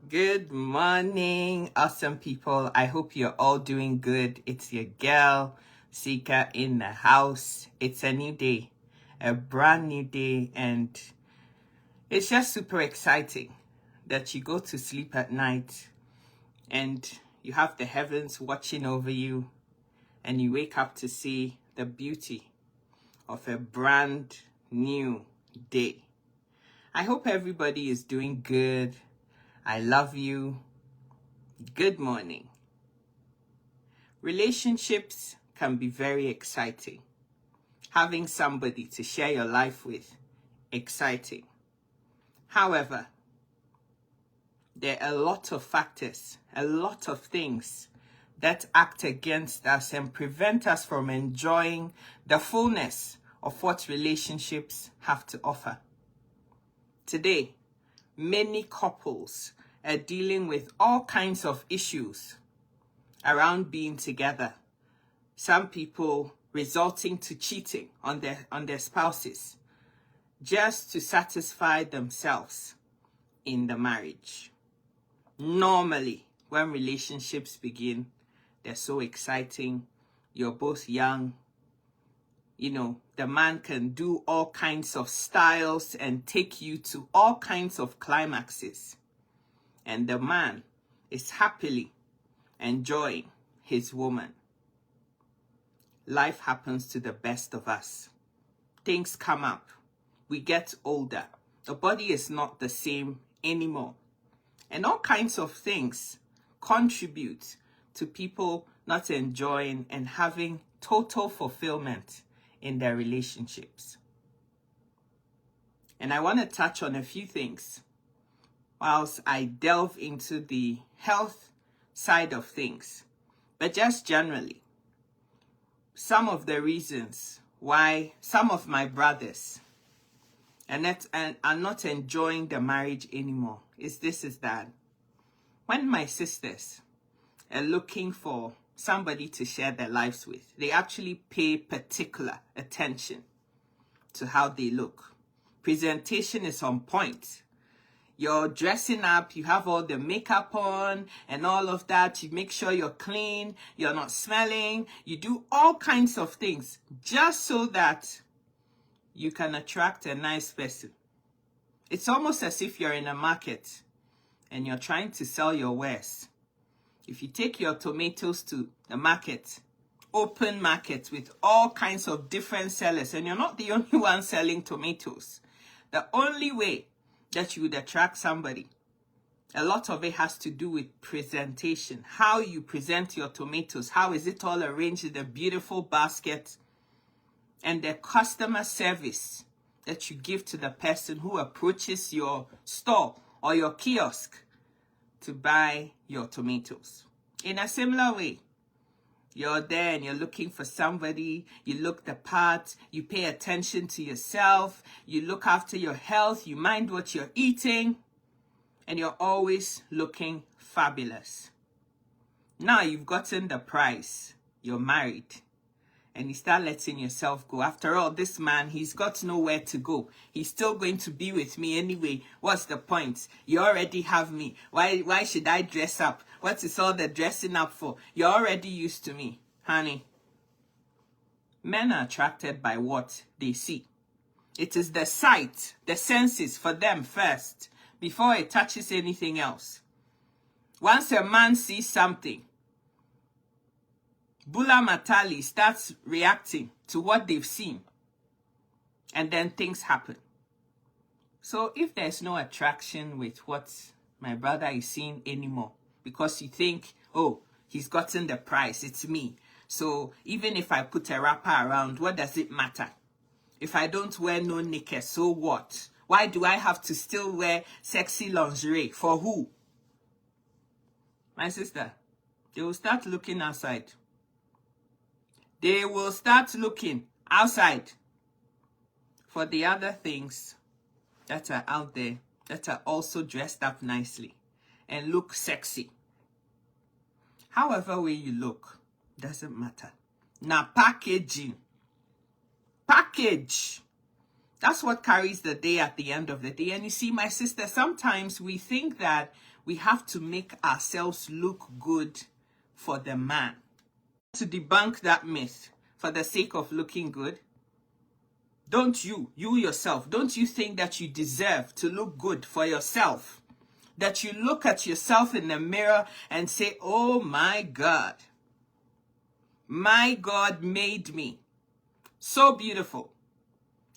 Good morning, awesome people. I hope you're all doing good. It's your girl, Sika, in the house. It's a new day, a brand new day, and it's just super exciting that you go to sleep at night and you have the heavens watching over you, and you wake up to see the beauty of a brand new day. I hope everybody is doing good. I love you. Good morning. Relationships can be very exciting. Having somebody to share your life with, exciting. However, there are a lot of factors, a lot of things that act against us and prevent us from enjoying the fullness of what relationships have to offer. Today, many couples are dealing with all kinds of issues around being together. Some people resorting to cheating on their spouses just to satisfy themselves in the marriage. Normally, when relationships begin, they're so exciting. You're both young. The man can do all kinds of styles and take you to all kinds of climaxes. And the man is happily enjoying his woman. Life happens to the best of us. Things come up. We get older. The body is not the same anymore. And all kinds of things contribute to people not enjoying and having total fulfillment in their relationships. And I want to touch on a few things whilst I delve into the health side of things. But just generally, some of the reasons why some of my brothers are not enjoying the marriage anymore is that. When my sisters are looking for somebody to share their lives with, they actually pay particular attention to how they look. Presentation is on point. You're dressing up, you have all the makeup on and all of that. You make sure you're clean, you're not smelling. You do all kinds of things just so that you can attract a nice person. It's almost as if you're in a market and you're trying to sell your wares. If you take your tomatoes to the market, open market with all kinds of different sellers, and you're not the only one selling tomatoes, the only way that you would attract somebody, a lot of it has to do with presentation. How you present your tomatoes, how is it all arranged in a beautiful basket, and the customer service that you give to the person who approaches your store or your kiosk to buy your tomatoes. In a similar way, you're there and you're looking for somebody, you look the part, you pay attention to yourself, you look after your health, you mind what you're eating, and you're always looking fabulous. Now you've gotten the prize, you're married, and you start letting yourself go. After all, this man, he's got nowhere to go. He's still going to be with me anyway. What's the point? You already have me. Why should I dress up? What is all the dressing up for? You're already used to me, honey. Men are attracted by what they see. It is the sight, the senses for them first, before it touches anything else. Once a man sees something, Bula Matali starts reacting to what they've seen, and then things happen. So if there's no attraction with what my brother is seeing anymore, because you think, oh, he's gotten the prize, it's me. So even if I put a wrapper around, what does it matter? If I don't wear no knickers, so what? Why do I have to still wear sexy lingerie? For who? My sister, they will start looking outside. They will start looking outside for the other things that are out there that are also dressed up nicely and look sexy. However way you look, doesn't matter. Now packaging. Package. That's what carries the day at the end of the day. And you see, my sister, sometimes we think that we have to make ourselves look good for the man. To debunk that myth, for the sake of looking good, don't you yourself, don't you think that you deserve to look good for yourself? That you look at yourself in the mirror and say, oh my God made me so beautiful.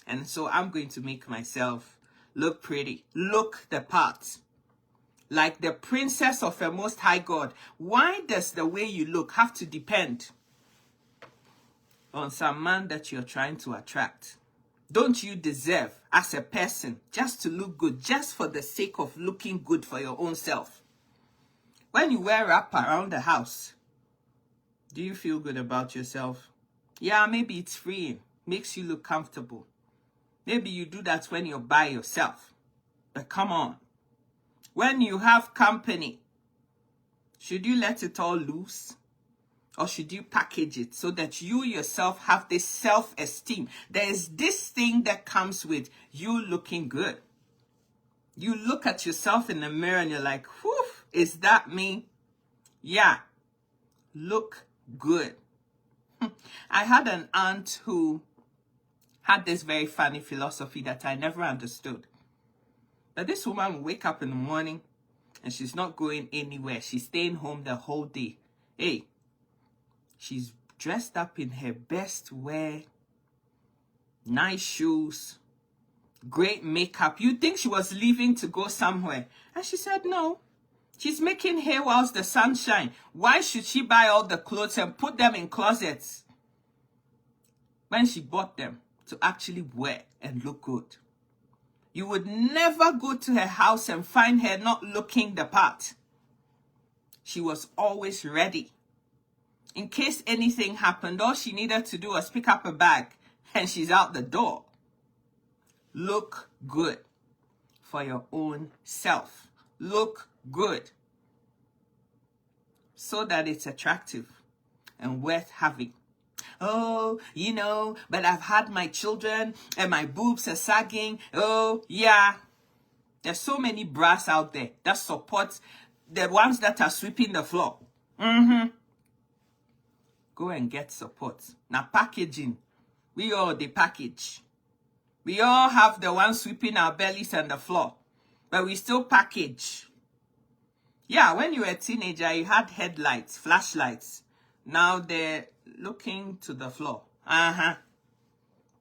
And so I'm going to make myself look pretty, look the part, like the princess of a most high God. Why does the way you look have to depend on some man that you're trying to attract? Don't you deserve, as a person, just to look good, just for the sake of looking good for your own self? When you wear wrap around the house, do you feel good about yourself? Yeah, maybe it's freeing, makes you look comfortable. Maybe you do that when you're by yourself. But come on, when you have company, should you let it all loose? Or should you package it so that you yourself have this self-esteem? There is this thing that comes with you looking good. You look at yourself in the mirror and you're like, whew, is that me? Yeah, look good. I had an aunt who had this very funny philosophy that I never understood. That this woman will wake up in the morning and she's not going anywhere. She's staying home the whole day. Hey, she's dressed up in her best wear, nice shoes, great makeup. You'd think she was leaving to go somewhere. And she said, no, she's making hay whilst the sun shines. Why should she buy all the clothes and put them in closets when she bought them to actually wear and look good? You would never go to her house and find her not looking the part. She was always ready. In case anything happened, all she needed to do was pick up a bag and she's out the door. Look good for your own self. Look good so that it's attractive and worth having. Oh, but I've had my children and my boobs are sagging. Oh, yeah. There's so many bras out there that support the ones that are sweeping the floor. Go and get support. Now, packaging. We all the package. We all have the ones sweeping our bellies and the floor. But we still package. Yeah, when you were a teenager, you had headlights, flashlights. Now they're looking to the floor.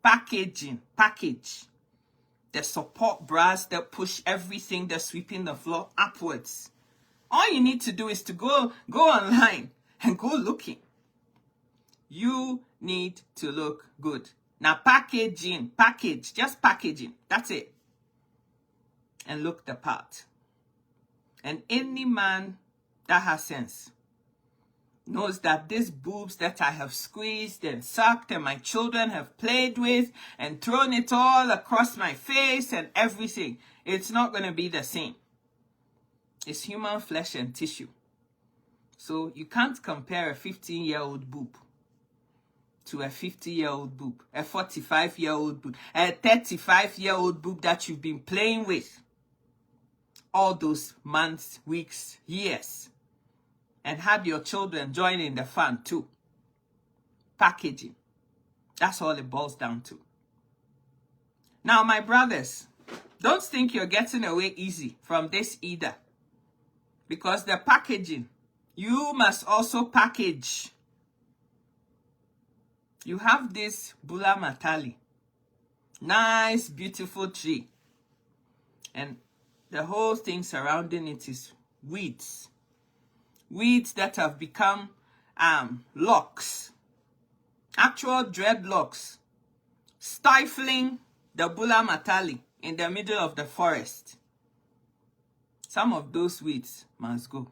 Packaging. Package. The support bras that push everything that's sweeping the floor upwards. All you need to do is to go online and go looking. You need to look good. Now packaging, just packaging. That's it. And look the part. And any man that has sense knows that these boobs that I have squeezed and sucked and my children have played with and thrown it all across my face and everything, it's not going to be the same. It's human flesh and tissue. So you can't compare a 15-year-old boob to a 50-year-old boob, a 45-year-old boob, a 35-year-old boob that you've been playing with all those months, weeks, years, and had your children join in the fun too. Packaging. That's all it boils down to. Now, my brothers, don't think you're getting away easy from this either. Because the packaging, you must also package. You have this Bula Matali. Nice, beautiful tree. And the whole thing surrounding it is weeds. Weeds that have become locks. Actual dreadlocks. Stifling the Bula Matali in the middle of the forest. Some of those weeds must go.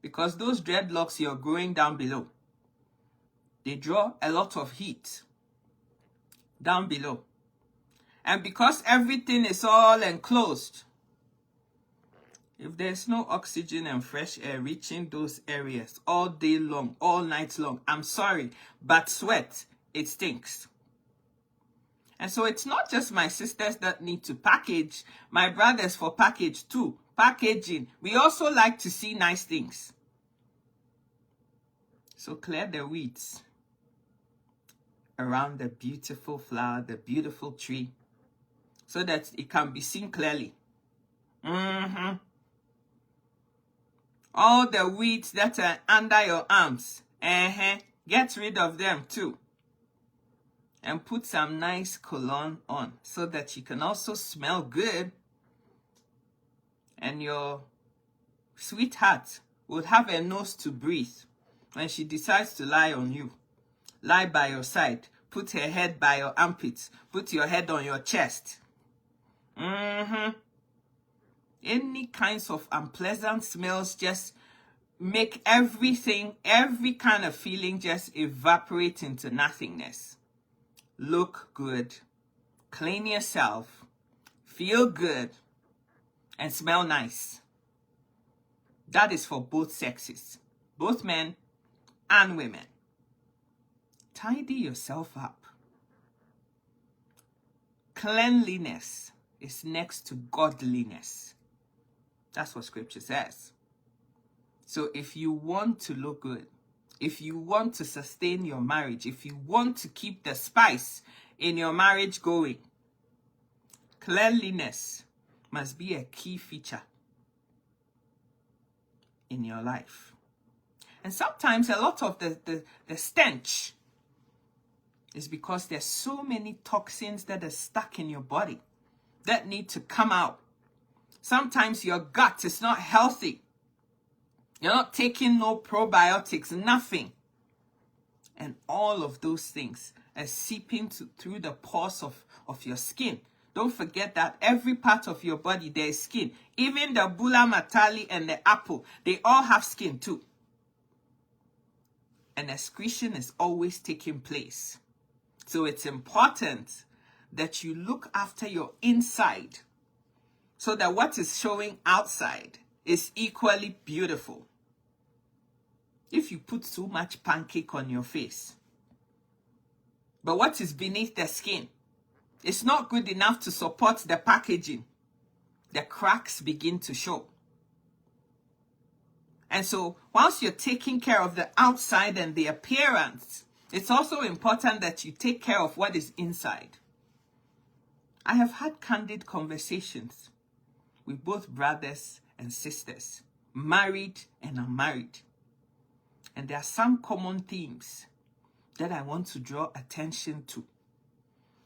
Because those dreadlocks you're growing down below, they draw a lot of heat down below. And because everything is all enclosed, if there's no oxygen and fresh air reaching those areas all day long, all night long, I'm sorry, but sweat, it stinks. And so it's not just my sisters that need to package, my brothers for package too. Packaging. We also like to see nice things. So clear the weeds around the beautiful flower, the beautiful tree, so that it can be seen clearly. All the weeds that are under your arms, get rid of them too. And put some nice cologne on so that you can also smell good. And your sweetheart will have a nose to breathe when she decides to lie on you. Lie by your side. Put her head by your armpits. Put your head on your chest. Any kinds of unpleasant smells just make everything, every kind of feeling just evaporate into nothingness. Look good. Clean yourself. Feel good. And smell nice. That is for both sexes. Both men and women. Tidy yourself up. Cleanliness is next to godliness. That's what scripture says. So if you want to look good, if you want to sustain your marriage, if you want to keep the spice in your marriage going, cleanliness must be a key feature in your life. And sometimes a lot of the stench is because there's so many toxins that are stuck in your body that need to come out. Sometimes your gut is not healthy. You're not taking no probiotics, nothing. And all of those things are seeping through the pores of your skin. Don't forget that every part of your body, there is skin. Even the bulla matali and the apple, they all have skin too. And excretion is always taking place. So it's important that you look after your inside so that what is showing outside is equally beautiful. If you put too much pancake on your face, but what is beneath the skin, it's not good enough to support the packaging, the cracks begin to show. And so whilst you're taking care of the outside and the appearance, it's also important that you take care of what is inside. I have had candid conversations with both brothers and sisters, married and unmarried. And there are some common themes that I want to draw attention to.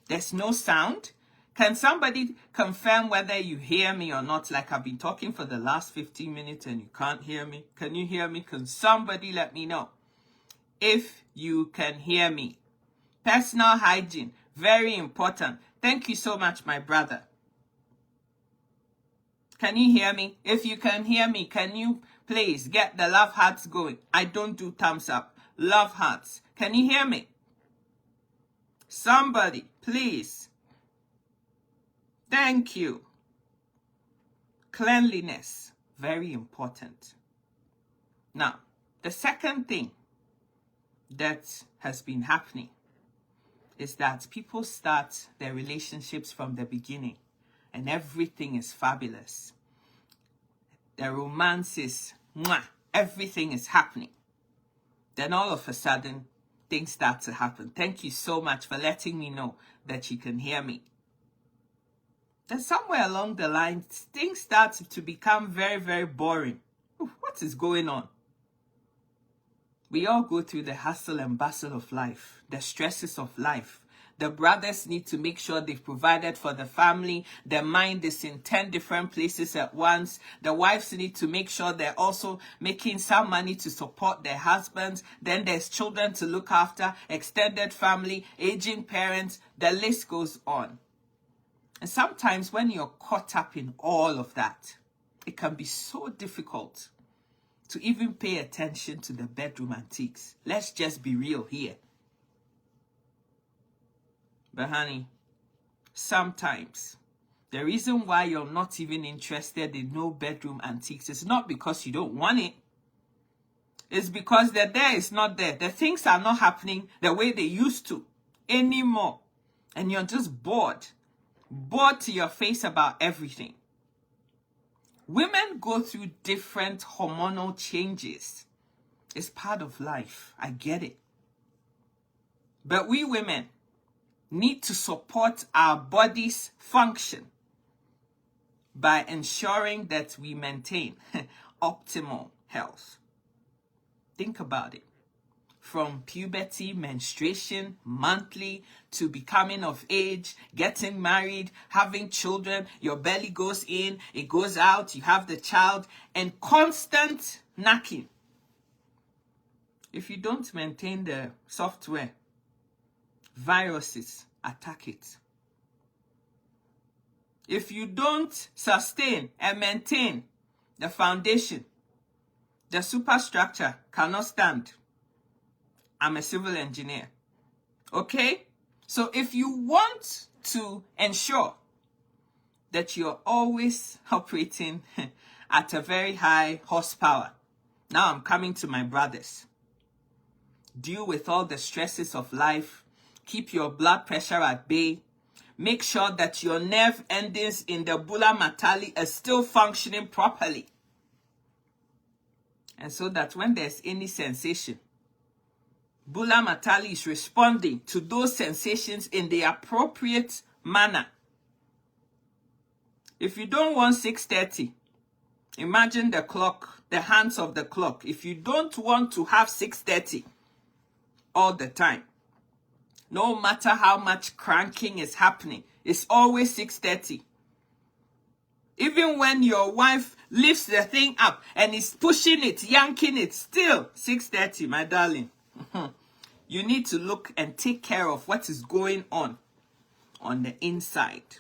There's no sound. Can somebody confirm whether you hear me or not? Like I've been talking for the last 15 minutes and you can't hear me. Can you hear me? Can somebody let me know if you can hear me? Personal hygiene, very important. Thank you so much, my brother. Can you hear me? If you can hear me, can you please get the love hearts going? I don't do thumbs up. Love hearts. Can you hear me? Somebody, please. Thank you. Cleanliness, very important. Now, the second thing that has been happening is that people start their relationships from the beginning and everything is fabulous. The romance is, everything is happening. Then all of a sudden, things start to happen. Thank you so much for letting me know that you can hear me. Then somewhere along the line, things start to become very, very boring. What is going on? We all go through the hustle and bustle of life, the stresses of life. The brothers need to make sure they've provided for the family. Their mind is in 10 different places at once. The wives need to make sure they're also making some money to support their husbands. Then there's children to look after, extended family, aging parents. The list goes on. And sometimes when you're caught up in all of that, it can be so difficult to even pay attention to the bedroom antiques. Let's just be real here. But honey, sometimes the reason why you're not even interested in no bedroom antiques is not because you don't want it. It's because the there is not there. The things are not happening the way they used to anymore. and you're just bored to your face about everything. Women go through different hormonal changes. It's part of life. I get it. But we women need to support our body's function by ensuring that we maintain optimal health. Think about it. From puberty, menstruation, monthly, to becoming of age, getting married, having children, your belly goes in, it goes out, you have the child, and constant knacking. If you don't maintain the software, viruses attack it. If you don't sustain and maintain the foundation, the superstructure cannot stand. I'm a civil engineer. Okay? So if you want to ensure that you're always operating at a very high horsepower, now I'm coming to my brothers. Deal with all the stresses of life. Keep your blood pressure at bay. Make sure that your nerve endings in the bulla matali are still functioning properly. And so that when there's any sensation, bulla matali is responding to those sensations in the appropriate manner. If you don't want 6:30, imagine the clock, the hands of the clock. If you don't want to have 6:30 all the time, no matter how much cranking is happening, it's always 6:30. Even when your wife lifts the thing up and is pushing it, yanking it, still 6:30, my darling. You need to look and take care of what is going on the inside.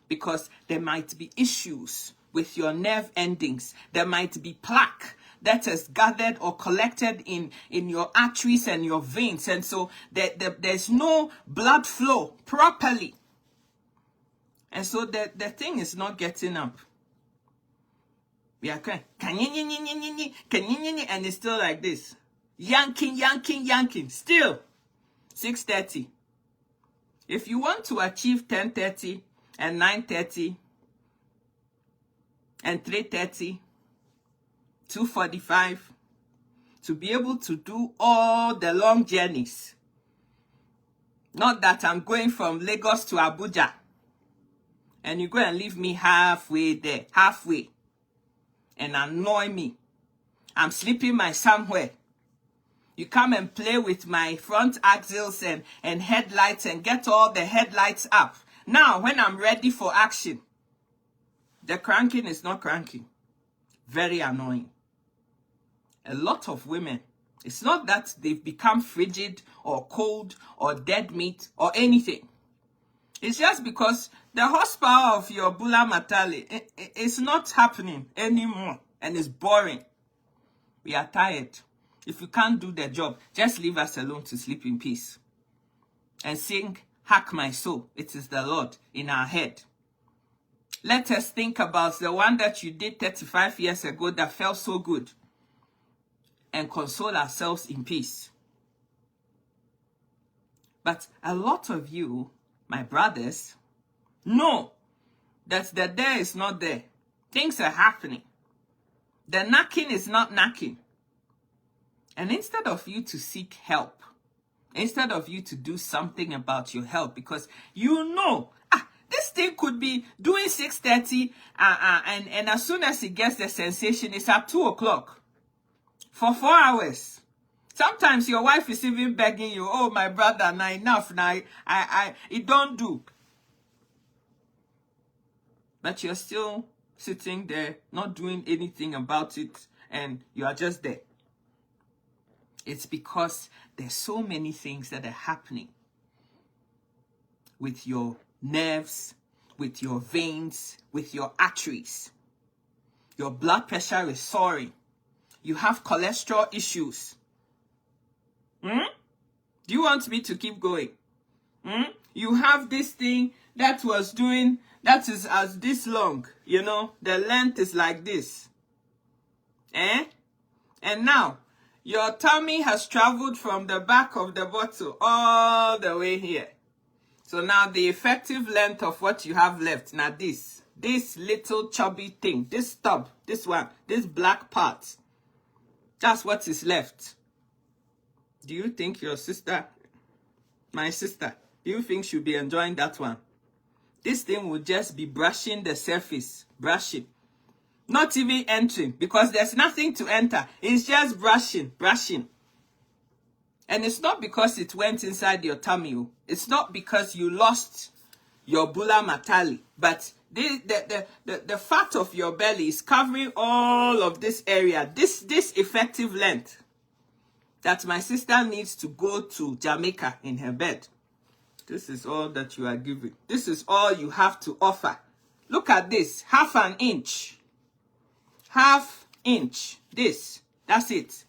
Because there might be issues with your nerve endings. There might be plaque that has gathered or collected in your arteries and your veins. And so there's no blood flow properly. And so the thing is not getting up. We are crying, and it's still like this. Yanking. Still, 6:30. If you want to achieve 10:30 and 9:30 and 3:30, 2:45, to be able to do all the long journeys. Not that I'm going from Lagos to Abuja and you go and leave me halfway there, and annoy me. I'm sleeping my somewhere. You come and play with my front axles and headlights and get all the headlights up. Now, when I'm ready for action, the cranking is not cranking. Very annoying. A lot of women, it's not that they've become frigid or cold or dead meat or anything. It's just because the horsepower of your bulla matali is not happening anymore and it's boring. We are tired. If you can't do the job, just leave us alone to sleep in peace. And sing, "Hack my soul, it is the Lord," in our head. Let us think about the one that you did 35 years ago that felt so good. And console ourselves in peace. But a lot of you, my brothers, know that the there is not there. Things are happening. The knocking is not knocking. And instead of you to seek help, instead of you to do something about your health, because you know, this thing could be doing 6:30, and as soon as it gets the sensation, it's at 2 o'clock for 4 hours. Sometimes your wife is even begging you, "Oh, my brother, now enough, now it don't do." But you're still sitting there, not doing anything about it, and you are just there. It's because there's so many things that are happening with your nerves, with your veins, with your arteries. Your blood pressure is soaring. You have cholesterol issues. Do you want me to keep going? You have this thing that is as this long, you know, the length is like this. And now, your tummy has traveled from the back of the bottle all the way here. So now the effective length of what you have left, now this little chubby thing, this stub, this one, this black part, that's what is left. Do you think your sister, my sister, do you think she'll be enjoying that one? This thing will just be brushing the surface, brushing. Not even entering, because there's nothing to enter. It's just brushing. And it's not because it went inside your tummy. It's not because you lost your bulla matali. But the fat of your belly is covering all of this area. This effective length that my sister needs to go to Jamaica in her bed. This is all that you are giving. This is all you have to offer. Look at this. Half an inch. Half inch. This. That's it.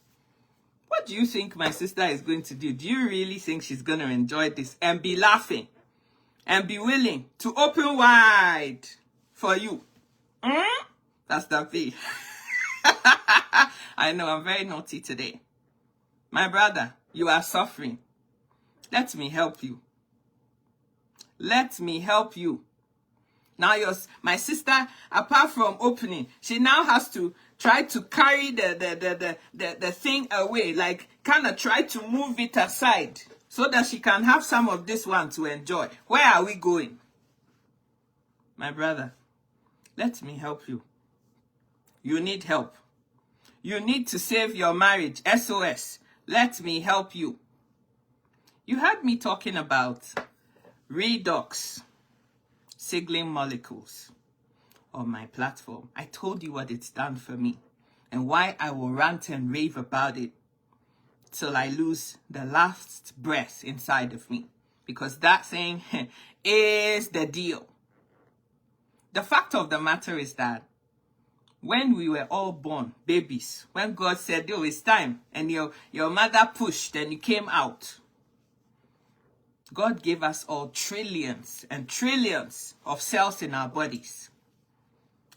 What do you think my sister is going to do? Do you really think she's going to enjoy this and be laughing and be willing to open wide for you? That's the P. I know I'm very naughty today. My brother, you are suffering. Let me help you. Let me help you. Now my sister, apart from opening, she now has to try to carry the thing away, like kind of try to move it aside so that she can have some of this one to enjoy. Where are we going? My brother, let me help you. You need help. You need to save your marriage. SOS. Let me help you. You heard me talking about redox signaling molecules on my platform. I told you what it's done for me and why I will rant and rave about it till I lose the last breath inside of me, because that thing is the deal. The fact of the matter is that when we were all born babies, when God said, oh, it's time, and your mother pushed and you came out, God gave us all trillions and trillions of cells in our bodies.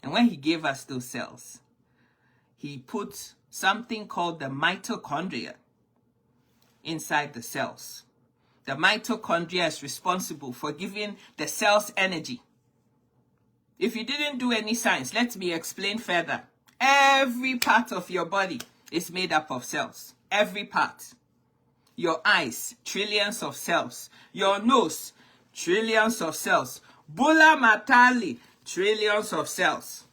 And when he gave us those cells, he put something called the mitochondria inside the cells. The mitochondria is responsible for giving the cells energy. If you didn't do any science, let me explain further. Every part of your body is made up of cells. Every part. Your eyes, trillions of cells. Your nose, trillions of cells. Bulla matali, trillions of cells.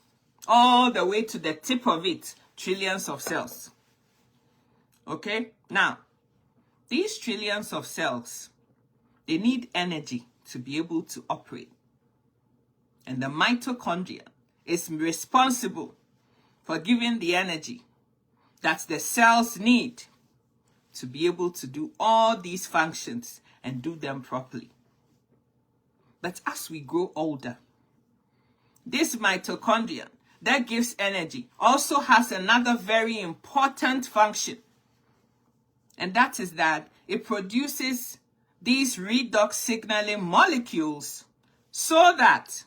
All the way to the tip of it, trillions of cells. Okay? Now, these trillions of cells, they need energy to be able to operate. And the mitochondria is responsible for giving the energy that the cells need to be able to do all these functions and do them properly. But as we grow older, this mitochondria that gives energy also has another very important function. And that is that it produces these redox signaling molecules so that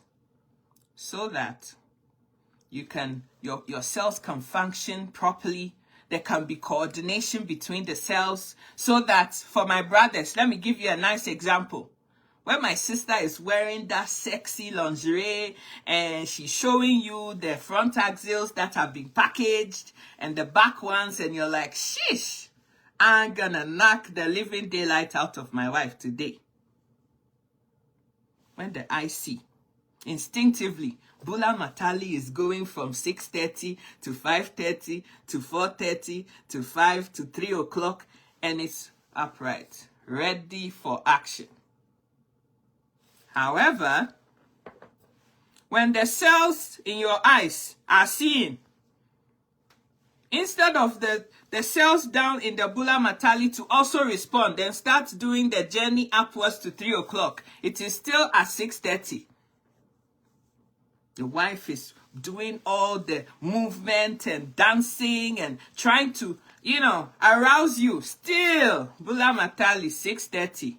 you can your cells can function properly. There can be coordination between the cells, so that for my brothers, let me give you a nice example. When my sister is wearing that sexy lingerie and she's showing you the front axils that have been packaged and the back ones, and you're like, sheesh, I'm gonna knock the living daylight out of my wife today. When the eye see, instinctively, Bulla matali is going from 6:30 to 5:30 to 4:30 to 5 to 3 o'clock, and it's upright, ready for action. However, when the cells in your eyes are seeing, instead of the cells down in the bulla matali to also respond and start doing the journey upwards to 3 o'clock, it is still at 6:30. The wife is doing all the movement and dancing and trying to, arouse you. Still, bulla matali, 6:30.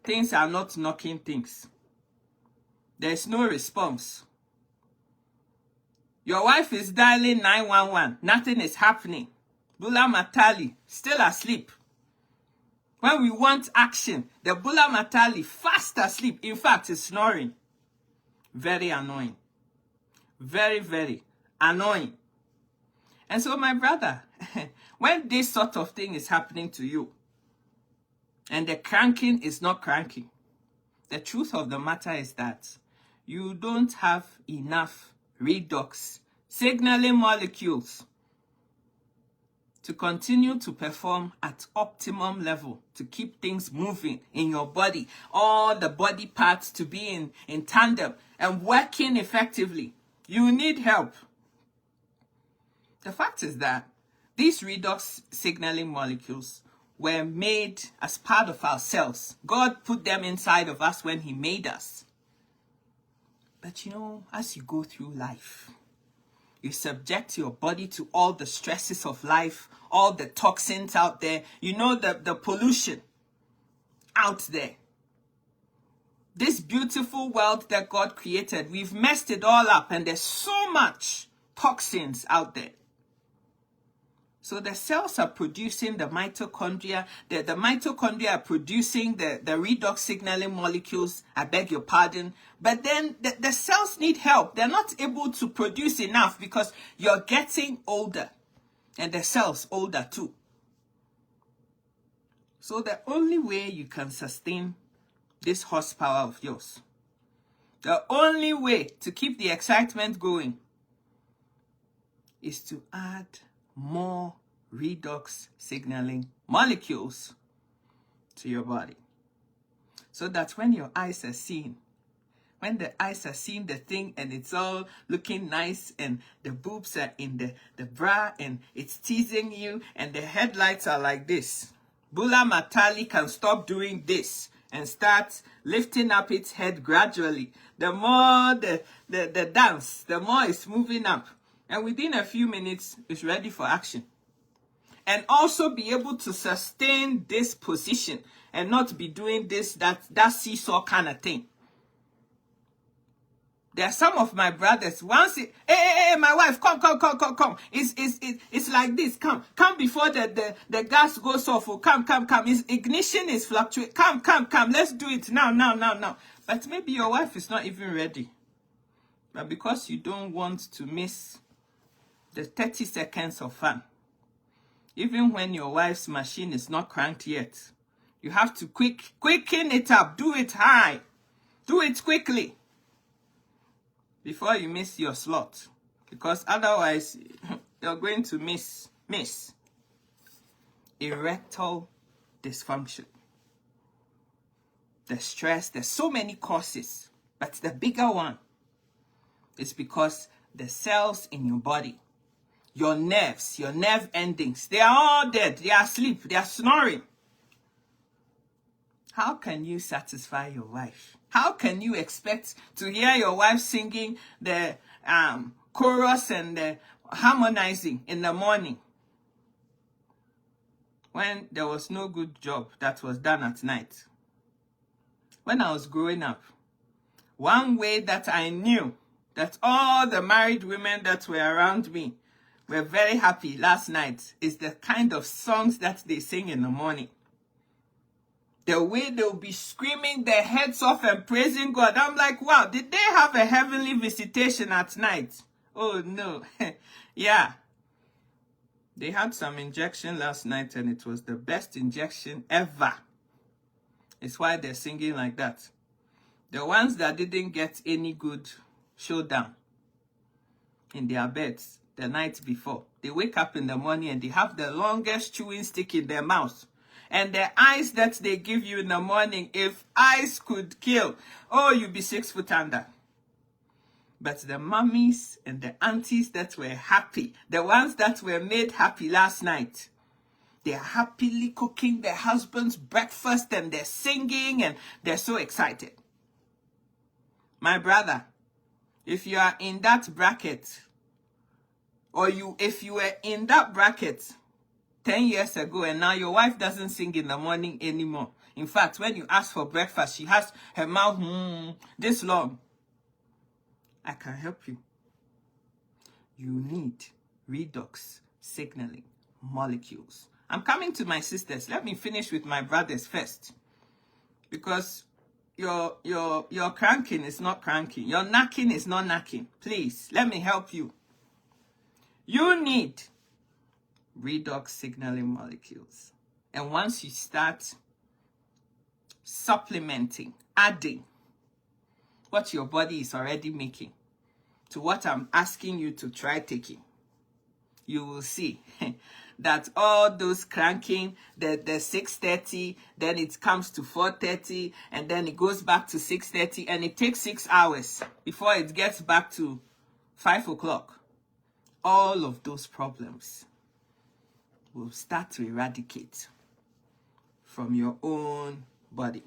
Things are not knocking things. There's no response. Your wife is dialing 911. Nothing is happening. Bulla matali, still asleep. When we want action, the bulla matali fast asleep. In fact, it's snoring. Very annoying. Very, very annoying. And so, my brother, when this sort of thing is happening to you, and the cranking is not cranking, the truth of the matter is that you don't have enough redox signaling molecules to continue to perform at optimum level, to keep things moving in your body, all the body parts to be in tandem and working effectively. You need help. The fact is that these redox signaling molecules were made as part of our cells. God put them inside of us when he made us. But you know, as you go through life, you subject your body to all the stresses of life, all the toxins out there, you know, the pollution out there. This beautiful world that God created, we've messed it all up, and there's so much toxins out there. So the cells are producing the mitochondria. The mitochondria are producing the redox signaling molecules. I beg your pardon. But then the cells need help. They're not able to produce enough because you're getting older. And the cells older too. So the only way you can sustain this horsepower of yours, the only way to keep the excitement going, is to add more redox signaling molecules to your body. So that when your eyes are seeing, when the eyes are seeing the thing and it's all looking nice and the boobs are in the bra and it's teasing you and the headlights are like this, Bulla Matali can stop doing this and start lifting up its head gradually. The more the dance, the more it's moving up. And within a few minutes, it's ready for action. And also be able to sustain this position and not be doing this, that seesaw kind of thing. There are some of my brothers, once it, hey, my wife, come. It's like this, come before the gas goes off, or come. His ignition is fluctuating, come, let's do it now. But maybe your wife is not even ready. But because you don't want to miss the 30 seconds of fun, even when your wife's machine is not cranked yet, you have to quicken it up, do it high, do it quickly before you miss your slot, because otherwise you're going to miss erectile dysfunction. The stress, there's so many causes, but the bigger one is because the cells in your body, your nerves, your nerve endings, they are all dead, they are asleep, they are snoring. How can you satisfy your wife? How can you expect to hear your wife singing the chorus and the harmonizing in the morning when there was no good job that was done at night? When I was growing up, one way that I knew that all the married women that were around me were very happy last night is the kind of songs that they sing in the morning. The way they'll be screaming their heads off and praising God. I'm like, wow, did they have a heavenly visitation at night? Oh, no. Yeah. They had some injection last night and it was the best injection ever. It's why they're singing like that. The ones that didn't get any good showdown in their beds the night before, they wake up in the morning and they have the longest chewing stick in their mouth. And the eyes that they give you in the morning, if eyes could kill, oh, you'd be 6 foot under. But the mummies and the aunties that were happy, the ones that were made happy last night, they're happily cooking their husband's breakfast and they're singing and they're so excited. My brother, if you are in that bracket, or if you were in that bracket 10 years ago and now your wife doesn't sing in the morning anymore. In fact, when you ask for breakfast, she has her mouth this long. I can help you. You need redox signaling molecules I'm coming to my sisters. Let me finish with my brothers first. Because your cranking is not cranking. Your knacking is not knacking. Please, let me help you. You need redox signaling molecules. And once you start supplementing, adding what your body is already making to what I'm asking you to try taking, you will see that all those cranking, the 6:30, then it comes to 4:30, and then it goes back to 6:30, and it takes 6 hours before it gets back to 5 o'clock. All of those problems will start to eradicate from your own body.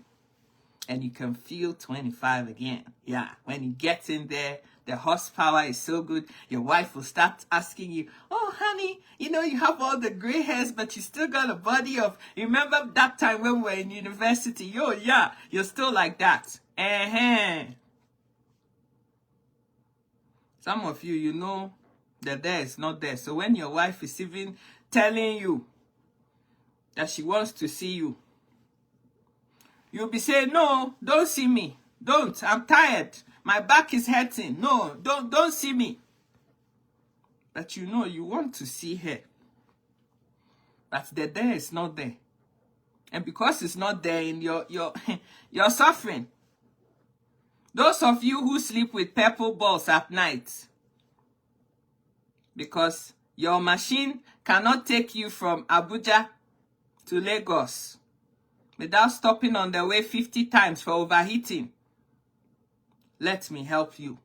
And you can feel 25 again. Yeah, when you get in there, the horsepower is so good. Your wife will start asking you, oh, honey, you know, you have all the gray hairs, but you still got a body of, remember that time when we were in university? Yo, yeah, you're still like that. Some of you, you know that there is not there. So when your wife is even telling you that she wants to see you, you'll be saying, no, don't see me. Don't. I'm tired. My back is hurting. No, don't see me. But you know you want to see her. But the there is not there. And because it's not there in you're suffering. Those of you who sleep with purple balls at night, because your machine cannot take you from Abuja to Lagos without stopping on the way 50 times for overheating. Let me help you.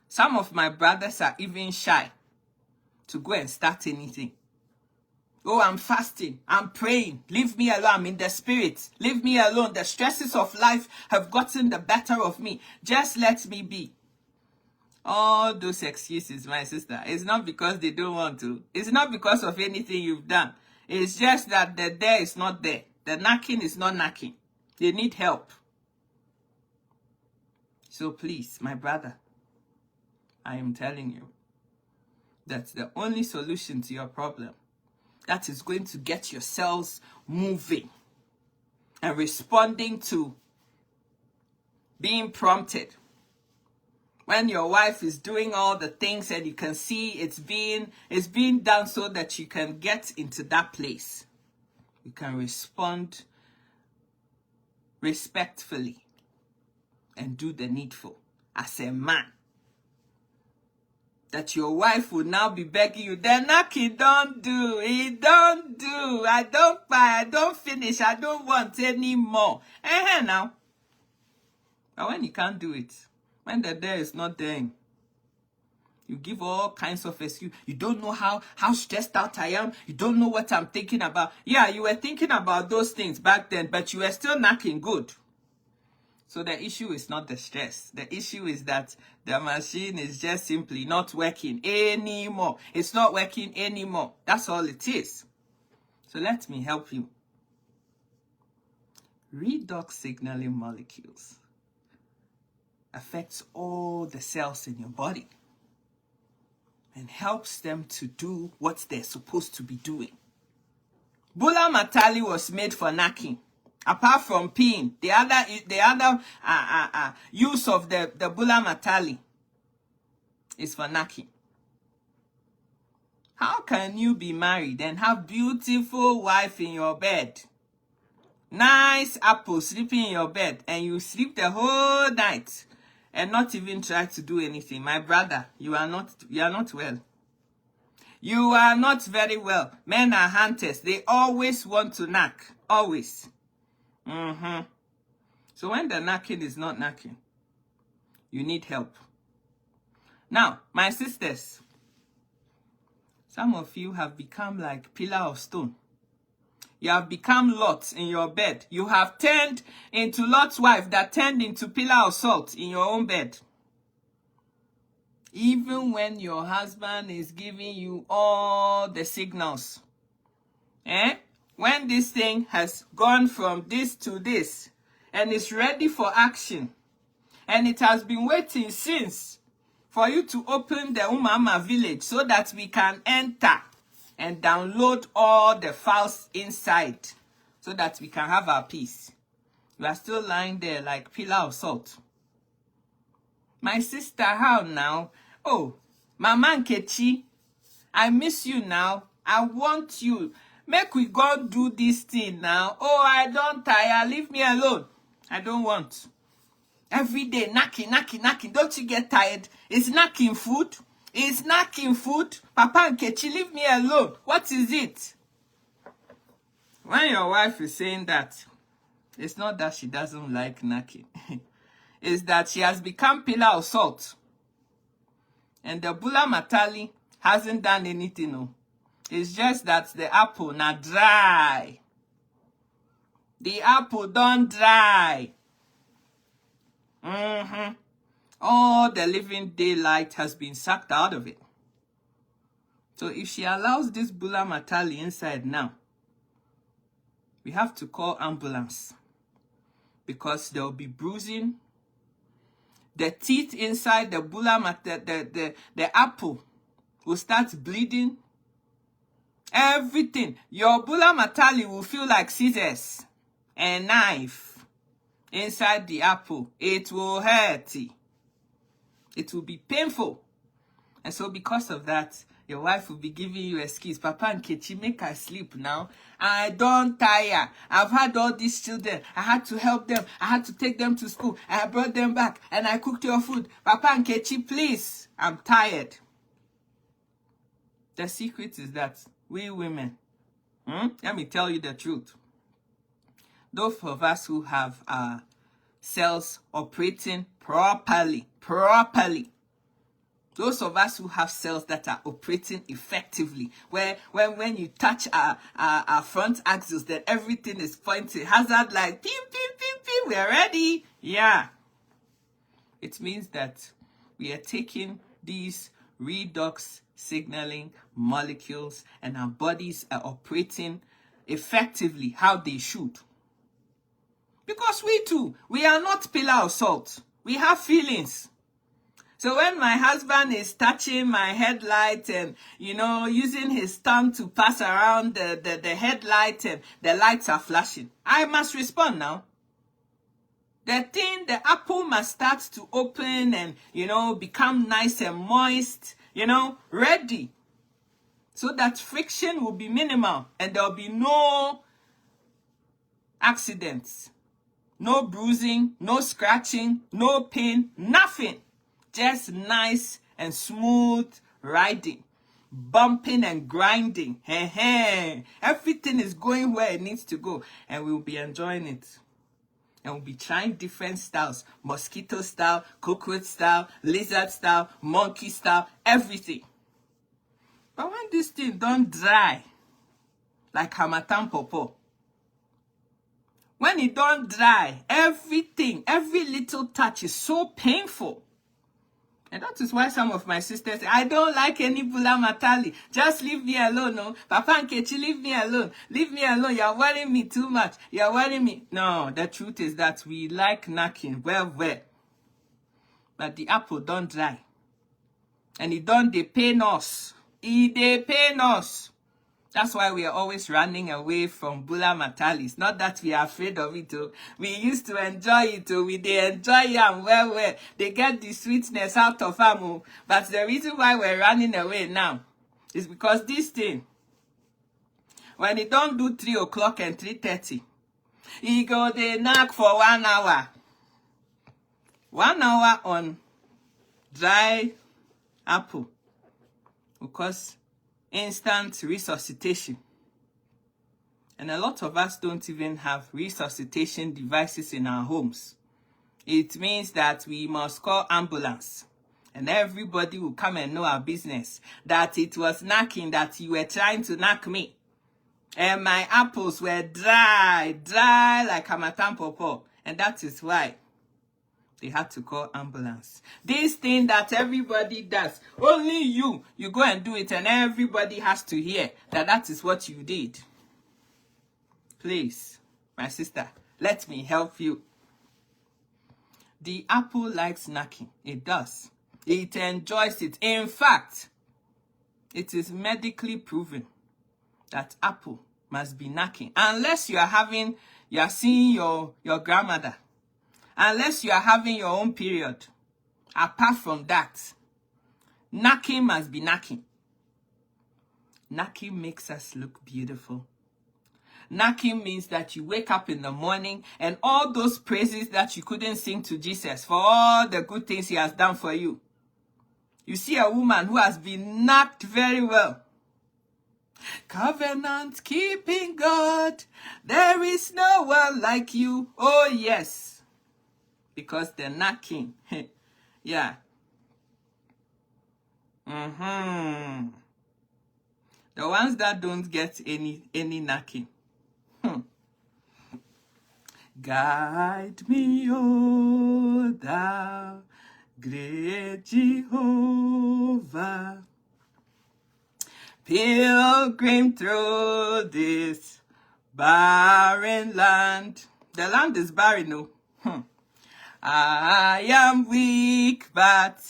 Some of my brothers are even shy to go and start anything. Oh, I'm fasting. I'm praying. Leave me alone. I'm in the spirit. Leave me alone. The stresses of life have gotten the better of me. Just let me be. All those excuses, my sister, it's not because they don't want to. It's not because of anything you've done. It's just that the there is not there. The knacking is not knacking. They need help. So please, my brother, I am telling you that the only solution to your problem that is going to get your cells moving and responding to being prompted. When your wife is doing all the things and you can see it's being done so that you can get into that place. You can respond respectfully and do the needful as a man. That your wife will now be begging you, then Naki, don't do, I don't buy, I don't finish, I don't want any more. Now. But when you can't do it, when the there is not there, you give all kinds of excuses. You don't know how stressed out I am. You don't know what I'm thinking about. Yeah, you were thinking about those things back then, but you were still knacking good. So the issue is not the stress. The issue is that the machine is just simply not working anymore. It's not working anymore. That's all it is. So let me help you. Redox signaling molecules affects all the cells in your body and helps them to do what they're supposed to be doing. Bula Matali was made for knacking. Apart from peeing, the other use of the Bula Matali is for knacking. How can you be married and have beautiful wife in your bed? Nice apple sleeping in your bed, and you sleep the whole night and not even try to do anything? My brother, you are not well. You are not very well. Men are hunters. They always want to knack. Always. So when the knacking is not knacking, you need help. Now, my sisters, some of you have become like pillar of stone. You have become Lot in your bed. You have turned into Lot's wife that turned into pillar of salt in your own bed. Even when your husband is giving you all the signals. When this thing has gone from this to this and is ready for action, and it has been waiting since for you to open the Umama village so that we can enter. and download all the files inside so that we can have our peace. You are still lying there like pillar of salt. My sister, how now? Oh, Mama Nkechi, I miss you now. I want you. Make we go do this thing now. Oh, I don't tire. Leave me alone. I don't want. Every day, knocking. Don't you get tired? It's knocking food. It's knocking food. Papa Nkechi, leave me alone. What is it? When your wife is saying that, it's not that she doesn't like knocking. It's that she has become pillar of salt. And the Bula Matali hasn't done anything. No. It's just that the apple not dry. The apple don't dry. All the living daylight has been sucked out of it. So if she allows this Bula Matali inside now, we have to call ambulance. Because there will be bruising. The teeth inside the Bula Matali, the apple will start bleeding. Everything. Your Bula Matali will feel like scissors and knife inside the apple. It will hurt. It will be painful. And so because of that, your wife will be giving you excuse. Papa Nkechi, make her sleep now. I don't tire. I've had all these children. I had to help them. I had to take them to school. I brought them back and I cooked your food. Papa Nkechi, please. I'm tired. The secret is that we women, let me tell you the truth. Those of us who have our cells operating properly, those of us who have cells that are operating effectively, where when you touch our front axis, then everything is pointing. Hazard like, pew, pew, pew, pew, we're ready. Yeah. It means that we are taking these redox signaling molecules and our bodies are operating effectively how they should. Because we too, we are not pillar of salt. We have feelings. So when my husband is touching my headlight and, using his tongue to pass around the headlight and the lights are flashing, I must respond now. The apple must start to open and, become nice and moist, ready. So that friction will be minimal and there will be no accidents, no bruising, no scratching, no pain, nothing. Just nice and smooth riding, bumping and grinding. Everything is going where it needs to go and we'll be enjoying it. And we'll be trying different styles, mosquito style, cockroach style, lizard style, monkey style, everything. But when this thing don't dry, like Hamatan Popo, when it don't dry, everything, every little touch is so painful. And that is why some of my sisters say, I don't like any Bula Matali. Just leave me alone, no? Papa Nkechi, leave me alone. Leave me alone. You're worrying me too much. You're worrying me. No, the truth is that we like knocking well. But the apple don't dry. And it don't dey pain us. It dey pain us. That's why we are always running away from Bula Matalis. Not that we are afraid of it. We used to enjoy it. We dey enjoy them well. They get the sweetness out of them. But the reason why we're running away now is because this thing, when it don't do 3 o'clock and 3:30, it go dey knock for 1 hour. 1 hour on dry apple. Because instant resuscitation. And a lot of us don't even have resuscitation devices in our homes. It means that we must call ambulance. And everybody will come and know our business. That it was knocking, that you were trying to knock me. And my apples were dry like Hamatan Popo. And that is why they had to call ambulance. This thing that everybody does, only you go and do it and everybody has to hear that is what you did. Please, my sister, let me help you. The apple likes knocking. It does. It enjoys it. In fact, it is medically proven that apple must be knacking. Unless you are seeing your grandmother. Unless you are having your own period. Apart from that, knacking must be knacking. Knacking makes us look beautiful. Knacking means that you wake up in the morning and all those praises that you couldn't sing to Jesus for all the good things he has done for you. You see a woman who has been knocked very well. Covenant keeping God, there is no one like you. Oh yes, because they're knocking. Yeah. The ones that don't get any knocking. Guide me, O thou great Jehovah, pilgrim through this barren land. The land is barren, no. I am weak, but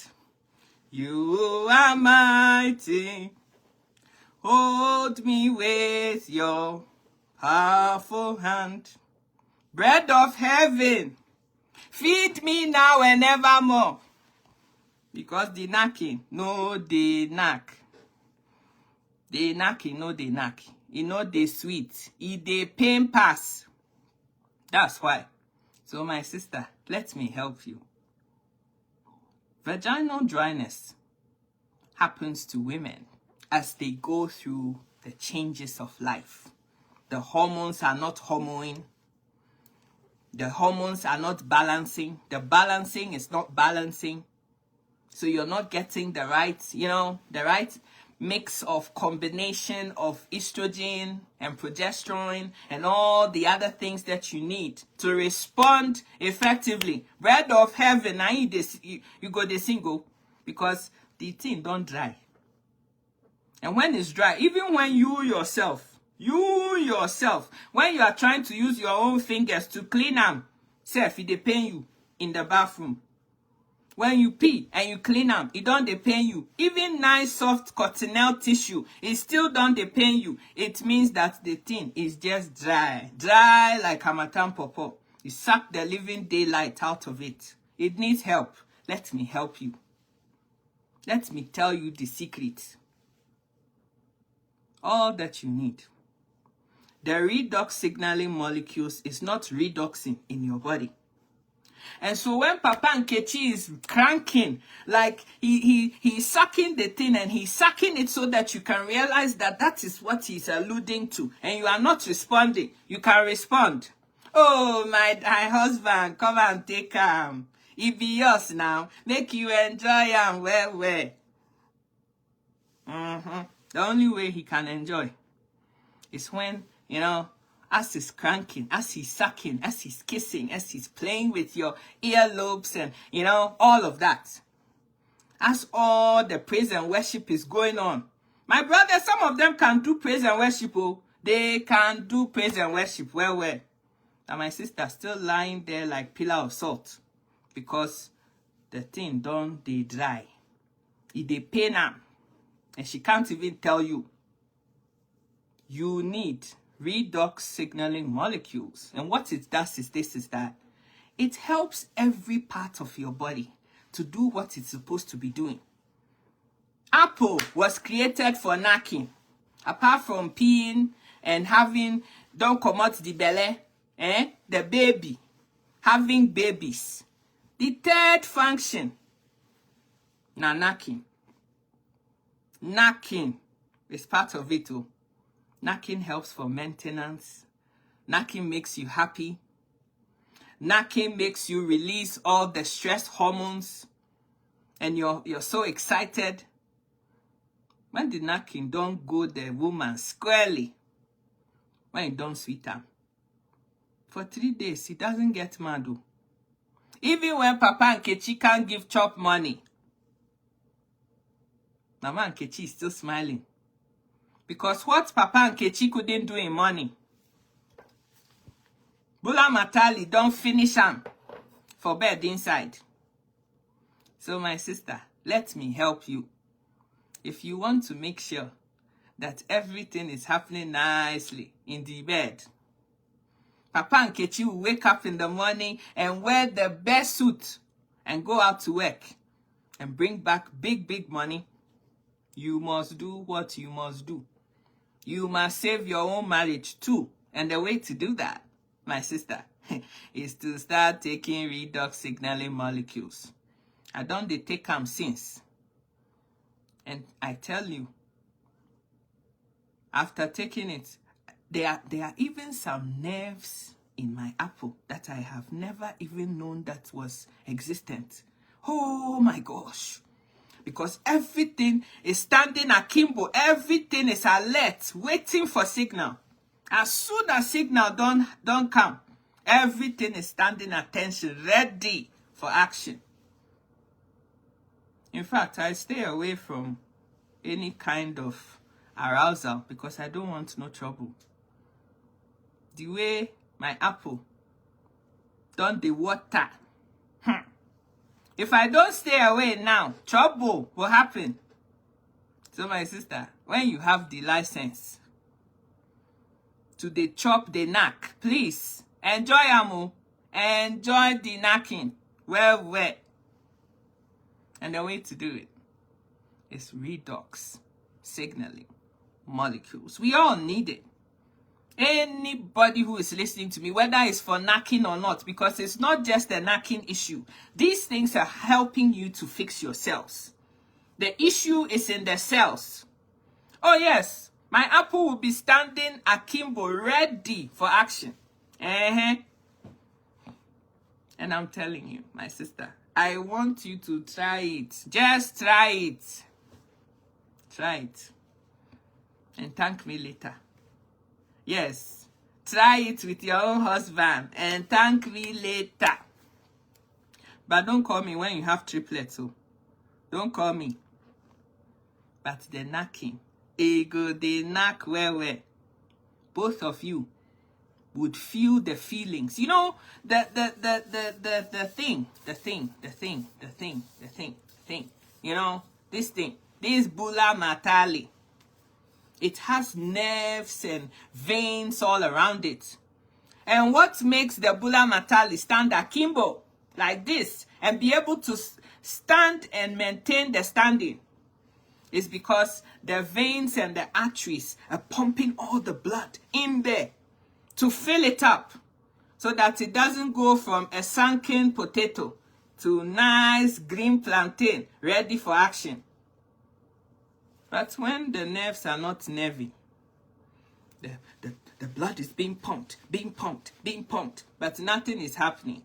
you are mighty. Hold me with your powerful hand. Bread of heaven, feed me now and evermore. Because the knacking, no they knack. The knacking, no they knack. You know they sweet. They pain pass. That's why. So my sister, let me help you. Vaginal dryness happens to women as they go through the changes of life. The hormones are not hormoning. The hormones are not balancing. The balancing is not balancing. So you're not getting the right, the right mix of combination of estrogen and progesterone and all the other things that you need to respond effectively. Bread of heaven, I eat this, you go the single because the thing don't dry. And when it's dry, even when you yourself, when you are trying to use your own fingers to clean them, self, it dey pain you in the bathroom. When you pee and you clean them, it don't dey pain you. Even nice soft cottonelle tissue, it still don't dey pain you. It means that the thing is just dry. Dry like Hamatan Popo. You suck the living daylight out of it. It needs help. Let me help you. Let me tell you the secret. All that you need. The redox signaling molecules is not redoxing in your body. And so when Papa Nkechi is cranking, like he's sucking the thing and he's sucking it so that you can realize that that is what he's alluding to. And you are not responding. You can respond. Oh, my husband, come and take him. He be yours now. Make you enjoy him well. The only way he can enjoy is when, as he's cranking, as he's sucking, as he's kissing, as he's playing with your earlobes and, all of that. As all the praise and worship is going on. My brother, some of them can do praise and worship. Oh, they can do praise and worship well. And my sister still lying there like pillar of salt. Because the thing don't they dry. It they pain her. And she can't even tell you. You need redox signaling molecules. And what it does is that it helps every part of your body to do what it's supposed to be doing. Apple was created for knacking. Apart from peeing and having, don't come out the belly, the baby, having babies. The third function, now knacking. Knacking is part of it too. Knacking helps for maintenance. Knacking makes you happy. Knacking makes you release all the stress hormones. And you're so excited. When the knacking don't go the woman squarely. When it don't sweet her. For 3 days, he doesn't get mad. Even when Papa Nkechi can't give chop money. Mama Nkechi is still smiling. Because what Papa Nkechi couldn't do in money, Bula Matali don't finish him for bed inside. So my sister, let me help you. If you want to make sure that everything is happening nicely in the bed. Papa Nkechi will wake up in the morning and wear the best suit and go out to work and bring back big money. You must do what you must do. You must save your own marriage too. And the way to do that, my sister, is to start taking redox signaling molecules. I don't take them since. And I tell you, after taking it, there are even some nerves in my apple that I have never even known that was existent. Oh my gosh. Because everything is standing akimbo. Everything is alert, waiting for signal. As soon as signal don't come, everything is standing attention, ready for action. In fact, I stay away from any kind of arousal because I don't want no trouble. The way my apple done the water. If I don't stay away now, trouble will happen. So my sister, when you have the license to the chop the knack, please enjoy amo. Enjoy the knacking. Well. And the way to do it is redox signaling molecules. We all need it. Anybody who is listening to me, whether it's for knacking or not, because it's not just a knacking issue. These things are helping you to fix your cells. The issue is in the cells. Oh yes, my apple will be standing akimbo, ready for action. And I'm telling you, my sister, I want you to try it. Just try it. Try it. And thank me later. Yes, try it with your own husband and thank me later. But don't call me when you have triplets. So don't call me. But the knacking, ego, they knack well. Both of you would feel the feelings. You know, the thing. You know, this thing, this Bula Matali. It has nerves and veins all around it. And what makes the Bula Matali stand akimbo like this and be able to stand and maintain the standing is because the veins and the arteries are pumping all the blood in there to fill it up so that it doesn't go from a sunken potato to nice green plantain ready for action. But when the nerves are not nervy, the blood is being pumped, but nothing is happening.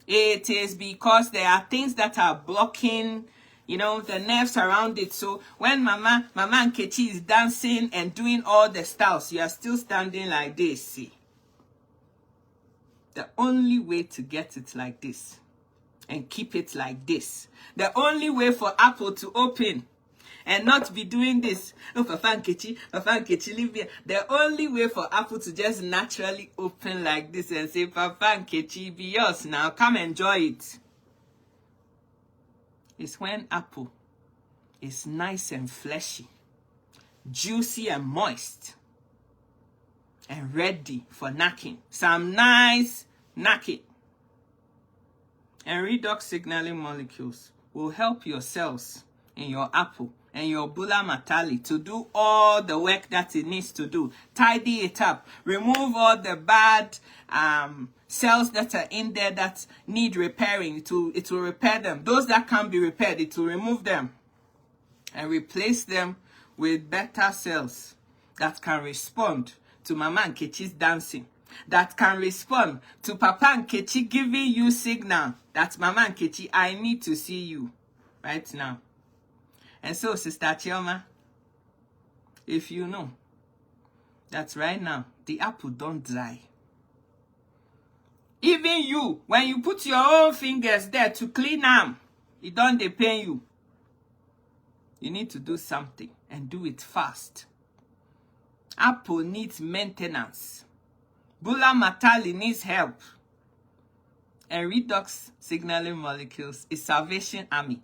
It is because there are things that are blocking, you know, the nerves around it. So when Mama Nkechi is dancing and doing all the styles, you are still standing like this, see. The only way to get it like this and keep it like this, the only way for Apple to open and not be doing this. Oh, Papa Nkechi, leave here. The only way for Apple to just naturally open like this and say, Papa Nkechi, be yours now. Come enjoy it. Is when Apple is nice and fleshy, juicy and moist, and ready for knacking. Some nice knacking. And redox signaling molecules will help your cells in your apple and your Bula Matali to do all the work that it needs to do. Tidy it up. Remove all the bad cells that are in there that need repairing. It will repair them. Those that can't be repaired, it will remove them and replace them with better cells that can respond to Mama Nkechi's dancing, that can respond to Papa Nkechi giving you signal that Mama Nkechi, I need to see you right now. And so, Sister Chioma, if you know that right now the apple don't dry, even you, when you put your own fingers there to clean them, it don't pain you. You need to do something and do it fast. Apple needs maintenance. Bula Matali needs help. And redox signaling molecules is Salvation Army.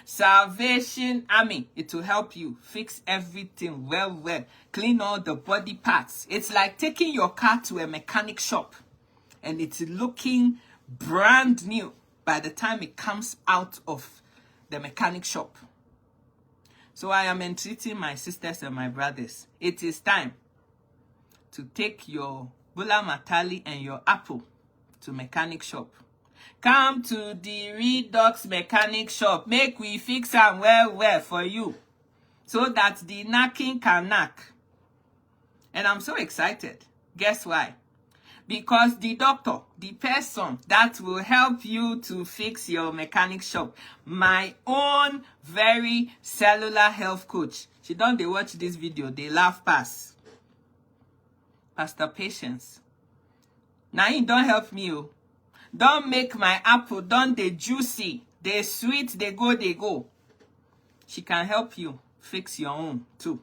Salvation Army, it will help you fix everything well. Clean all the body parts. It's like taking your car to a mechanic shop and it's looking brand new by the time it comes out of the mechanic shop. So I am entreating my sisters and my brothers. It is time to take your Bula Matali and your apple to mechanic shop. Come to the Redox mechanic shop. Make we fix am well for you, so that the knacking can knack. And I'm so excited. Guess why? Because the doctor, the person that will help you to fix your mechanic shop, my own very cellular health coach. She don't they watch this video, they laugh pass. Pastor Patience. Now you don't help me. Don't make my apple, don't they juicy, they sweet, they go. She can help you fix your own too.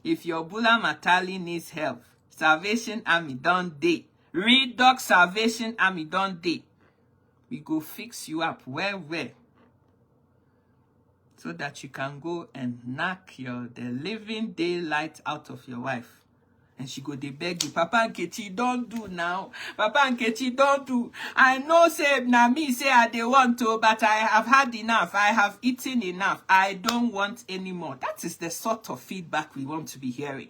If your Bula Matali needs help, Salvation Army don't they. Redox Salvation Army don't they. We go fix you up well. So that you can go and knock the living daylight out of your wife. And she go, they beg you, Papa Nkechi, don't do now. Papa Nkechi, don't do. I know, say, na me say I dey want to, but I have had enough. I have eaten enough. I don't want any more. That is the sort of feedback we want to be hearing.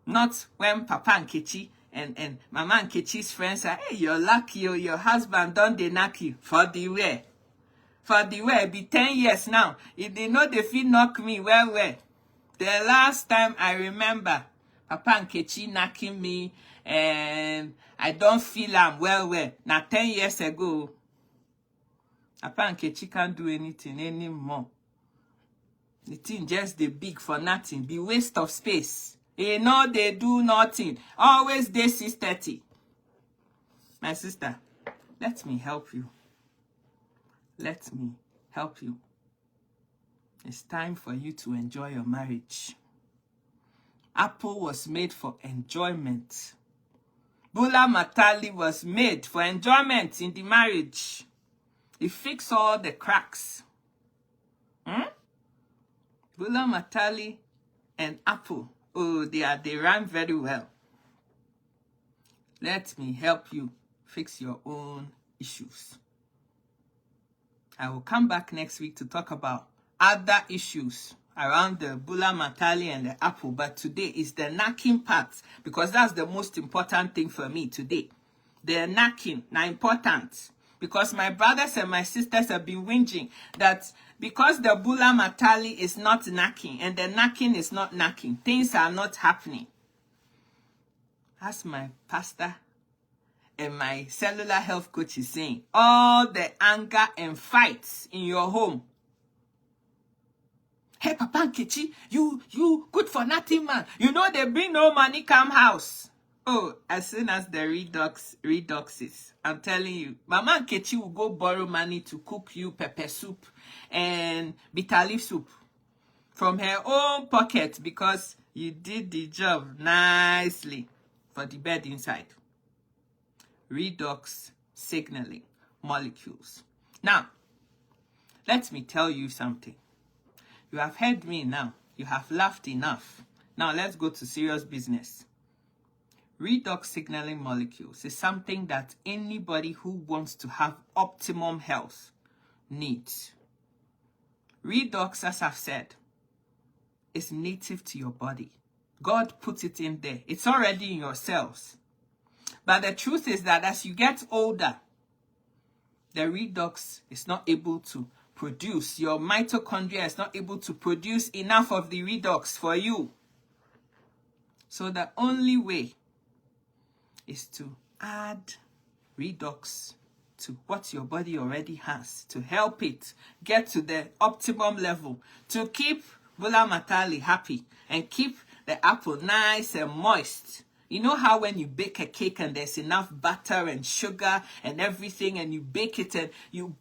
Not when Papa Nkechi and Mama Nkechi's friends are, hey, you're lucky, your husband don't they knock you. For the way. For the way, be 10 years now. If they know they feel knock me, well. The last time I remember, Papa Nkechi knocking me, and I don't feel am well. Now 10 years ago, Papa Nkechi can't do anything anymore. The thing just the big for nothing, be waste of space. You know they do nothing. Always they 630. My sister, let me help you. Let me help you. It's time for you to enjoy your marriage. Apple was made for enjoyment. Bula Matali was made for enjoyment in the marriage. It fixed all the cracks. Bula Matali and Apple, oh, they rhyme very well. Let me help you fix your own issues. I will come back next week to talk about other issues around the Bula Matali and the apple, but today is the knacking part, because that's the most important thing for me today. The knacking, now important, because my brothers and my sisters have been whinging that because the Bula Matali is not knacking and the knacking is not knacking, things are not happening. As my pastor and my cellular health coach is saying, all the anger and fights in your home. Hey, Papa Nkechi, you good for nothing, man. You know they bring no money come house. Oh, as soon as the redoxes, I'm telling you, Mama Nkechi will go borrow money to cook you pepper soup and bitter leaf soup from her own pocket because you did the job nicely for the bed inside. Redox signaling molecules. Now, let me tell you something. You have heard me now. You have laughed enough. Now let's go to serious business. Redox signaling molecules is something that anybody who wants to have optimum health needs. Redox, as I've said, is native to your body. God put it in there. It's already in your cells. But the truth is that as you get older, the redox is not able to produce. Your mitochondria is not able to produce enough of the redox for you. So the only way is to add redox to what your body already has to help it get to the optimum level, to keep Bula Matali happy and keep the apple nice and moist. You know how when you bake a cake and there's enough butter and sugar and everything, and you bake it and you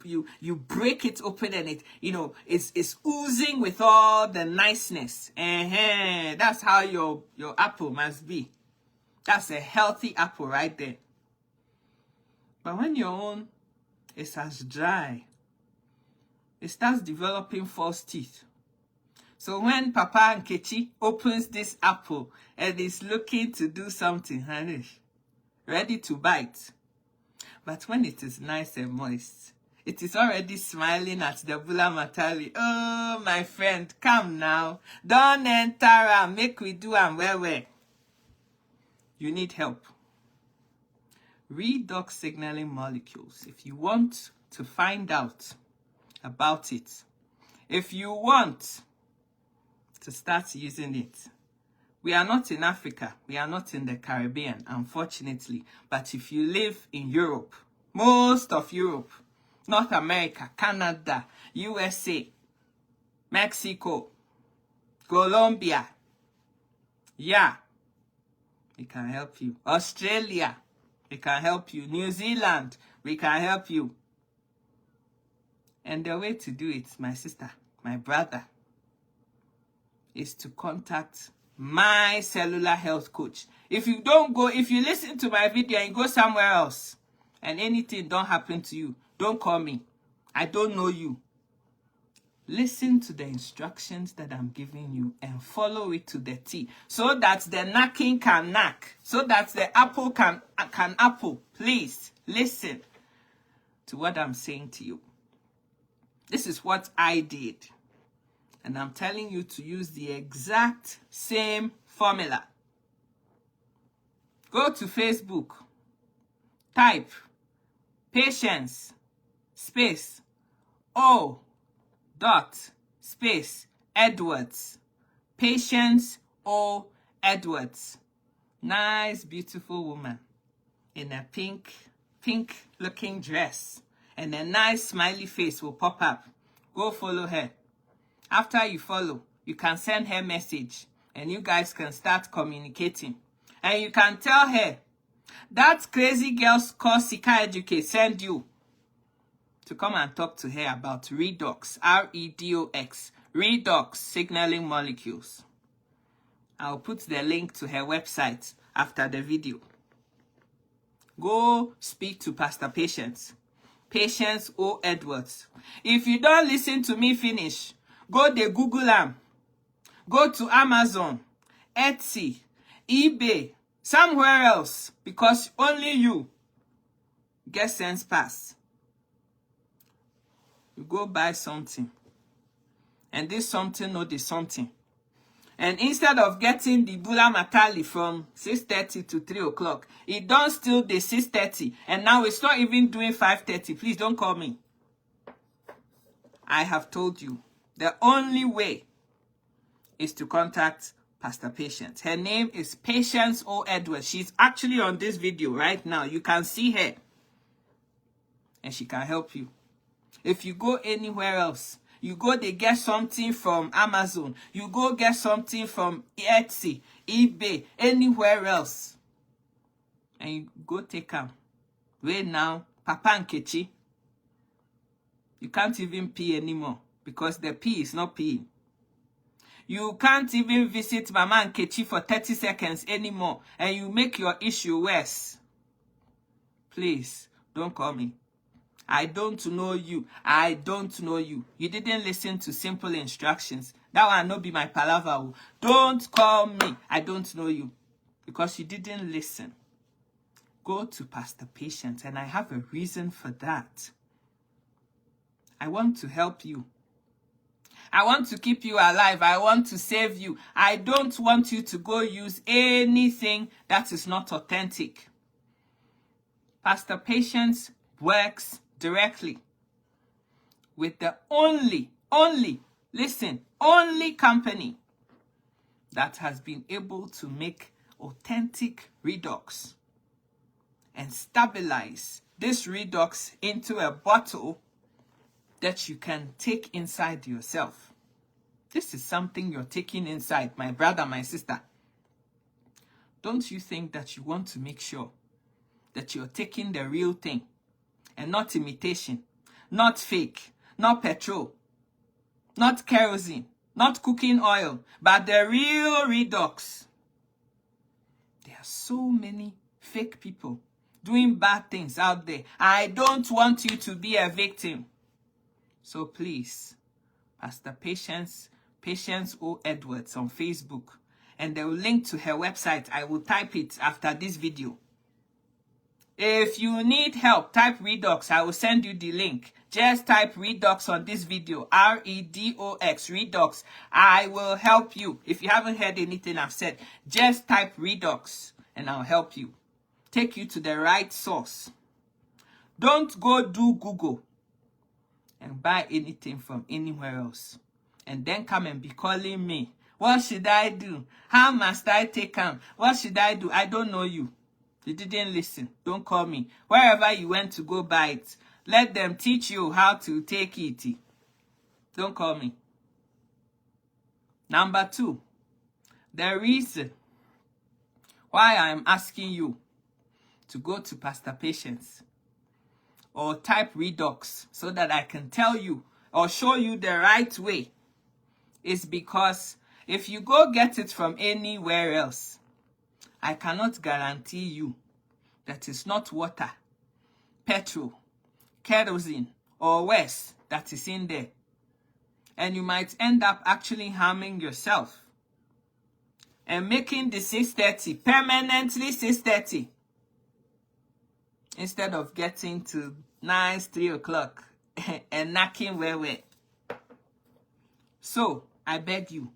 break it open and it, you know, it's oozing with all the niceness. That's how your apple must be. That's a healthy apple right there. But when your own is as dry it starts developing false teeth. So when Papa Nkechi opens this apple and is looking to do something, ready to bite, but when it is nice and moist, it is already smiling at the Bula Matali. Oh, my friend, come now. Don't enter and make we do am well. You need help. Redox signaling molecules. If you want to find out about it, if you want to start using it, we are not in Africa. We are not in the Caribbean, unfortunately. But if you live in Europe, most of Europe, North America, Canada, USA, Mexico, Colombia, yeah, we can help you. Australia, we can help you. New Zealand, we can help you. And the way to do it, my sister, my brother, is to contact my cellular health coach. If you listen to my video and you go somewhere else and anything don't happen to you, don't call me. I don't know you. Listen to the instructions that I'm giving you and follow it to the T, so that the knocking can knock, so that the apple can apple. Please listen to what I'm saying to you. This is what I did. And I'm telling you to use the exact same formula. Go to Facebook. Type Patience space O dot space Edwards. Patience O Edwards. Nice, beautiful woman in a pink looking dress. And a nice smiley face will pop up. Go follow her. After you follow, you can send her message and you guys can start communicating. And you can tell her that crazy girl's called Sika Educate send you to come and talk to her about redox, R-E-D-O-X, redox signaling molecules. I'll put the link to her website after the video. Go speak to Pastor Patience O. Edwards. If you don't listen to me finish, go to Google am. Go to Amazon, Etsy, eBay, somewhere else, because only you get Sense Pass. You go buy something, and this something or this something. And instead of getting the Bula Matali from 6:30 to 3 o'clock, it don't still the 6:30, and now it's not even doing 5:30. Please don't call me. I have told you. The only way is to contact Pastor Patience. Her name is Patience O. Edwards. She's actually on this video right now. You can see her. And she can help you. If you go anywhere else, you go they get something from Amazon, you go get something from Etsy, eBay, anywhere else, and you go take them. Wait now, Papa Nkechi, you can't even pee anymore because the pee is not peeing. You can't even visit Mama Nkechi for 30 seconds anymore, and you make your issue worse. Please, don't call me. I don't know you. I don't know you. You didn't listen to simple instructions. That will not be my palaver. Don't call me. I don't know you. Because you didn't listen. Go to Pastor Patience, and I have a reason for that. I want to help you. I want to keep you alive. I want to save you. I don't want you to go use anything that is not authentic. Pastor Patience works directly with the only company that has been able to make authentic redox and stabilize this redox into a bottle that you can take inside yourself. This is something you're taking inside, my brother, my sister. Don't you think that you want to make sure that you're taking the real thing and not imitation, not fake, not petrol, not kerosene, not cooking oil, but the real redox? There are so many fake people doing bad things out there. I don't want you to be a victim. So please, Pastor Patience O. Edwards on Facebook, and they will link to her website. I will type it after this video. If you need help, type Redox. I will send you the link. Just type Redox on this video. R-E-D-O-X, Redox. I will help you. If you haven't heard anything I've said, just type Redox and I'll help you. Take you to the right source. Don't go do Google and buy anything from anywhere else. And then come and be calling me. What should I do? How must I take them? What should I do? I don't know you. You didn't listen. Don't call me. Wherever you went to go buy it, let them teach you how to take it. Don't call me. Number 2, the reason why I'm asking you to go to Pastor Patience or type Redox so that I can tell you or show you the right way is because if you go get it from anywhere else, I cannot guarantee you that it's not water, petrol, kerosene, or worse that is in there. And you might end up actually harming yourself and making the 630 permanently 630 instead of getting to nice 3 o'clock and knocking where. So, I beg you,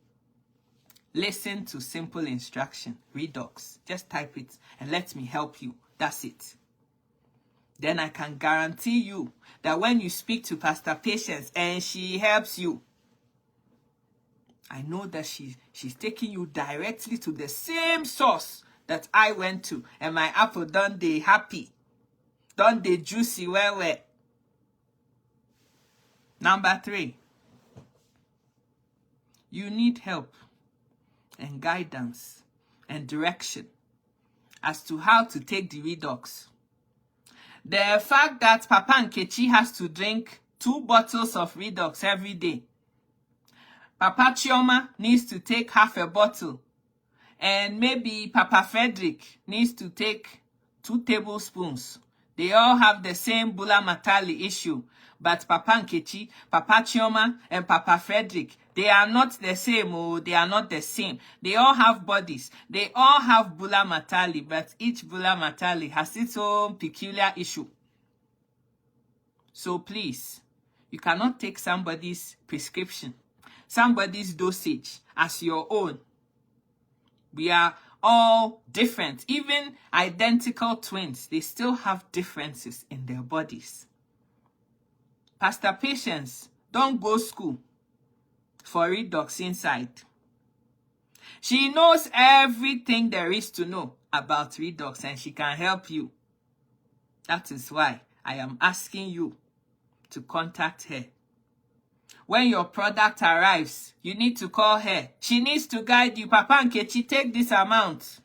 listen to simple instruction, Redox. Just type it and let me help you. That's it. Then I can guarantee you that when you speak to Pastor Patience and she helps you, I know that she's taking you directly to the same source that I went to. And my apple done they happy. Done they juicy where. Number 3, you need help and guidance and direction as to how to take the Redox. The fact that Papa Nkechi has to drink 2 bottles of Redox every day. Papa Chioma needs to take half a bottle. And maybe Papa Frederick needs to take 2 tablespoons. They all have the same Bula Matali issue. But Papa Nkechi, Papa Chioma, and Papa Frederick, they are not the same. Oh, they are not the same. They all have bodies. They all have Bula Matali, but each Bula Matali has its own peculiar issue. So please, you cannot take somebody's prescription, somebody's dosage as your own. We are all different. Even identical twins, they still have differences in their bodies. Pastor Patience, don't go school for Redox inside. She knows everything there is to know about Redox and she can help you. That is why I am asking you to contact her. When your product arrives, you need to call her. She needs to guide you. Papa Nkechi, take this amount.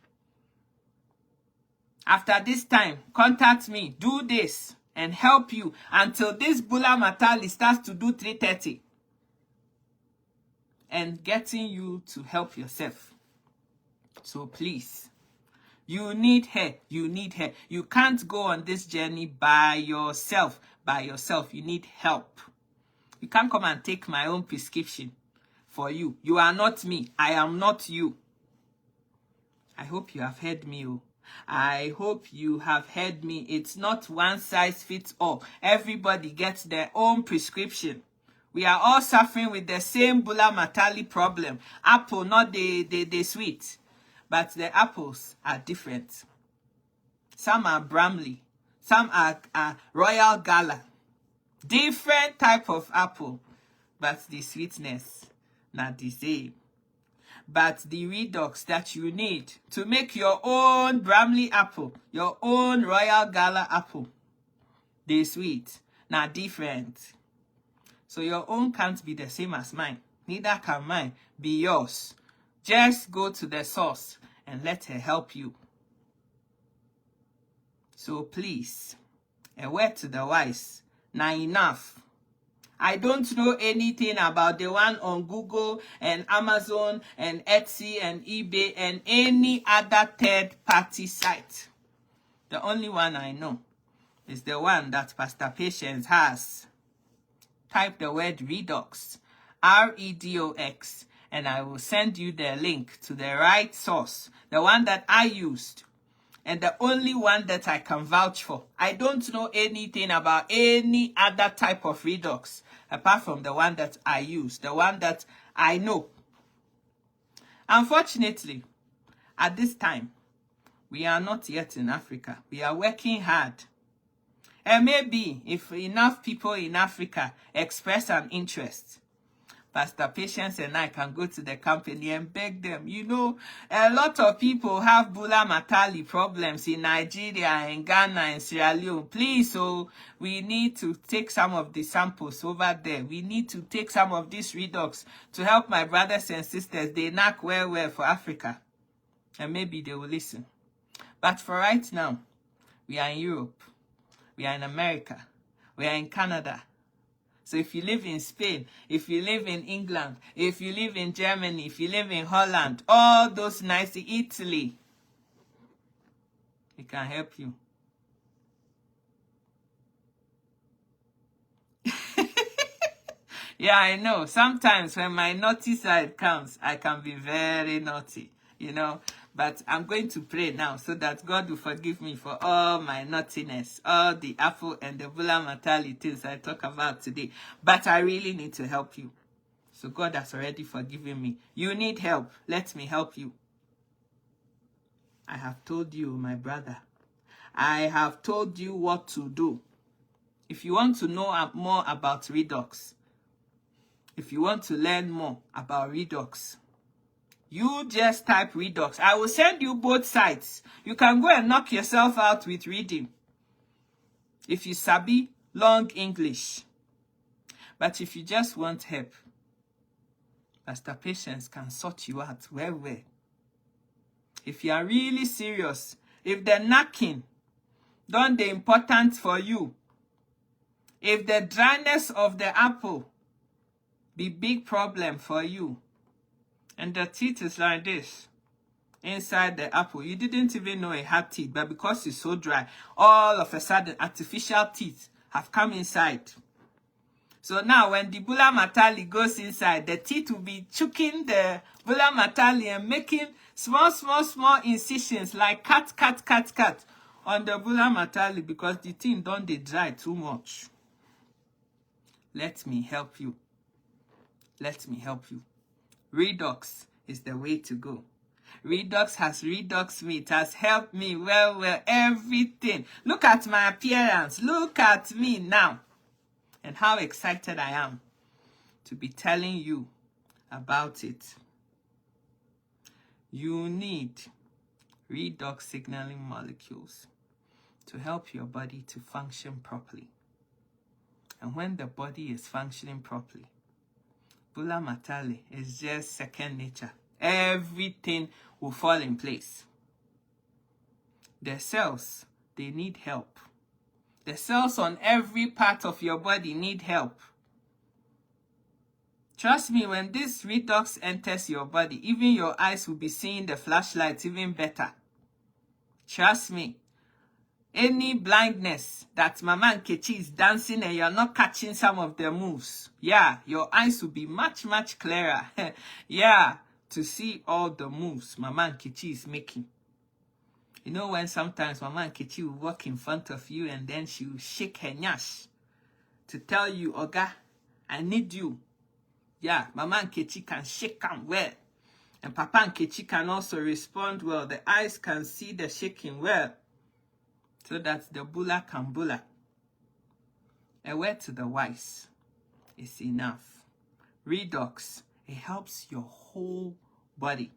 After this time, contact me. Do this and help you until this Bula Matali starts to do 330. And getting you to help yourself. So please, you need her. You need her. You can't go on this journey by yourself. You need help. You can't come and take my own prescription for you. You are not me. I am not you. I hope you have heard me. I hope you have heard me. It's not one size fits all. Everybody gets their own prescription. We are all suffering with the same Bula Matali problem. Apple, not the sweet. But the apples are different. Some are Bramley. Some are Royal Gala. Different type of apple. But the sweetness, not the same. But the Redox that you need to make your own Bramley apple, your own Royal Gala apple, they sweet, not different. So your own can't be the same as mine. Neither can mine be yours. Just go to the source and let her help you. So please, a word to the wise, now enough. I don't know anything about the one on Google and Amazon and Etsy and eBay and any other third-party site. The only one I know is the one that Pastor Patience has. type the word redox, R-E-D-O-X, and I will send you the link to the right source, the one that I used, and the only one that I can vouch for. I don't know anything about any other type of redox apart from the one that I use, the one that I know. Unfortunately, at this time, we are not yet in Africa. We are working hard. And maybe if enough people in Africa express an interest, Pastor Patience and I can go to the company and beg them. You know, a lot of people have Bula Matali problems in Nigeria, in Ghana, in Sierra Leone. Please, so we need to take some of the samples over there. We need to take some of this redox to help my brothers and sisters. They knock well for Africa. And maybe they will listen. But for right now, we are in Europe. We are in America. We are in Canada. So if you live in Spain, if you live in England, if you live in Germany, if you live in Holland, all those nice, Italy, we can help you. Yeah, I know. Sometimes when my naughty side comes, I can be very naughty, you know. But I'm going to pray now so that God will forgive me for all my naughtiness, all the apple and the Bula Matali things I talk about today. But I really need to help you. So God has already forgiven me. You need help. Let me help you. I have told you, my brother. I have told you what to do. If you want to know more about redox, if you want to learn more about redox, you just type redox. I will send you both sites. You can go and knock yourself out with reading if you sabi long English. But if you just want help, Pastor Patience can sort you out well. If you are really serious, if the knacking don't the important for you, if the dryness of the apple be big problem for you, and the teeth is like this inside the apple. You didn't even know it had teeth, but because it's so dry, all of a sudden artificial teeth have come inside. So now when the Bula Matali goes inside, the teeth will be choking the Bula Matali and making small incisions like cut on the Bula Matali because the thing don't they dry too much. Let me help you. Let me help you. Redox is the way to go. Redox has redox me. It has helped me well, everything. Look at my appearance. Look at me now. And how excited I am to be telling you about it. You need redox signaling molecules to help your body to function properly. And when the body is functioning properly, Bula Matali is just second nature. Everything will fall in place. The cells, they need help. The cells on every part of your body need help. Trust me, when this redox enters your body, even your eyes will be seeing the flashlights even better. Trust me. Any blindness that Mama Nkechi is dancing and you're not catching some of the moves, yeah, your eyes will be much clearer. Yeah, to see all the moves Mama Nkechi is making. You know when sometimes Mama Nkechi will walk in front of you and then she will shake her nyash to tell you, Oga, I need you. Yeah, Mama Nkechi can shake them well. And Papa Nkechi can also respond well. The eyes can see the shaking well. So that the Bula can Bula. A word to the wise is enough. Redox, it helps your whole body.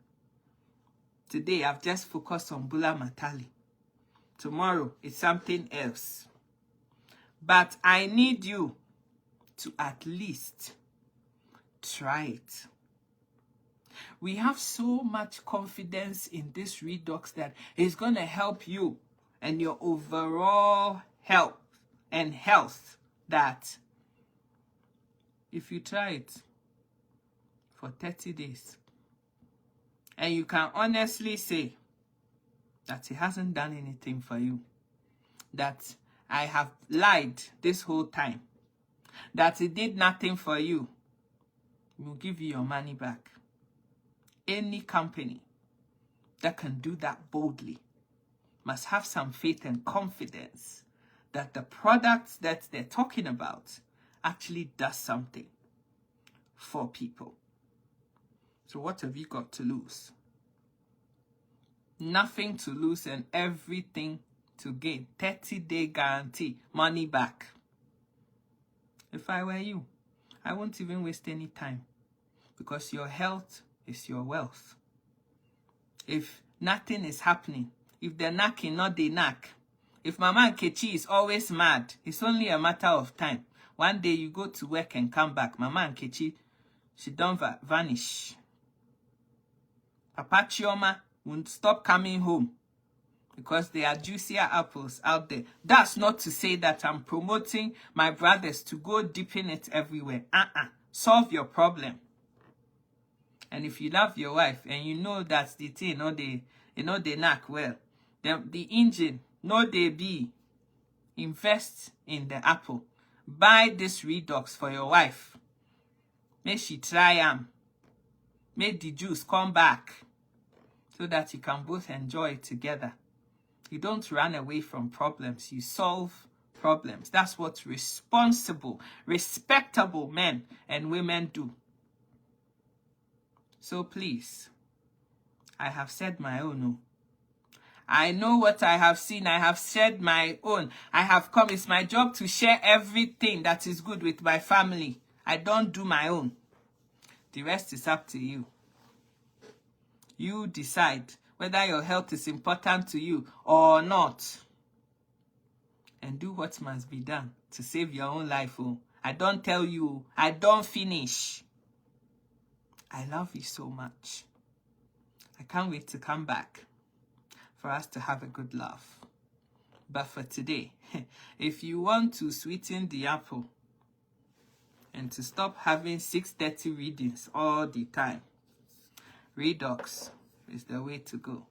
Today, I've just focused on Bula Matali. Tomorrow, it's something else. But I need you to at least try it. We have so much confidence in this redox that it's going to help you and your overall health that if you try it for 30 days and you can honestly say that it hasn't done anything for you, that I have lied this whole time, that it did nothing for you, we'll give you your money back. Any company that can do that boldly must have some faith and confidence that the product that they're talking about actually does something for people. So what have you got to lose? Nothing to lose and everything to gain. 30-day guarantee, money back. If I were you, I won't even waste any time, because your health is your wealth. If nothing is happening, if they're knacking, not they knack. If Mama Nkechi is always mad, it's only a matter of time. One day you go to work and come back, Mama Nkechi, she don't vanish. Papa Chioma won't stop coming home because there are juicier apples out there. That's not to say that I'm promoting my brothers to go dipping it everywhere. Solve your problem. And if you love your wife and you know that the thing, they knack well, then the engine, they be, invest in the apple. Buy this Redox for your wife. Make she try them. Make the juice come back so that you can both enjoy it together. You don't run away from problems. You solve problems. That's what responsible, respectable men and women do. So please, I have said my own. I know what I have seen. I have said my own. I have come. It's my job to share everything that is good with my family. I don't do my own. The rest is up to you. You decide whether your health is important to you or not. And do what must be done to save your own life. Oh, I don't tell you. I don't finish. I love you so much. I can't wait to come back for us to have a good laugh. But for today, if you want to sweeten the apple and to stop having 6:30 readings all the time, Redox is the way to go.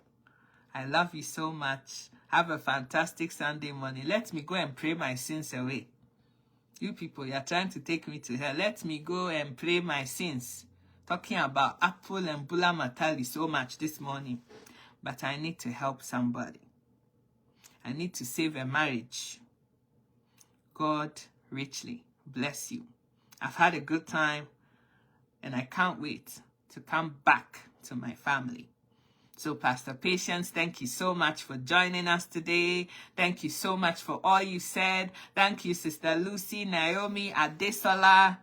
I love you so much. Have a fantastic Sunday morning. Let me go and pray my sins away. You people, you are trying to take me to hell. Let me go and pray my sins. Talking about apple and Bula Matali so much this morning. But I need to help somebody. I need to save a marriage. God richly bless you. I've had a good time and I can't wait to come back to my family. So Pastor Patience, thank you so much for joining us today. Thank you so much for all you said. Thank you, Sister Lucy, Naomi, Adesola,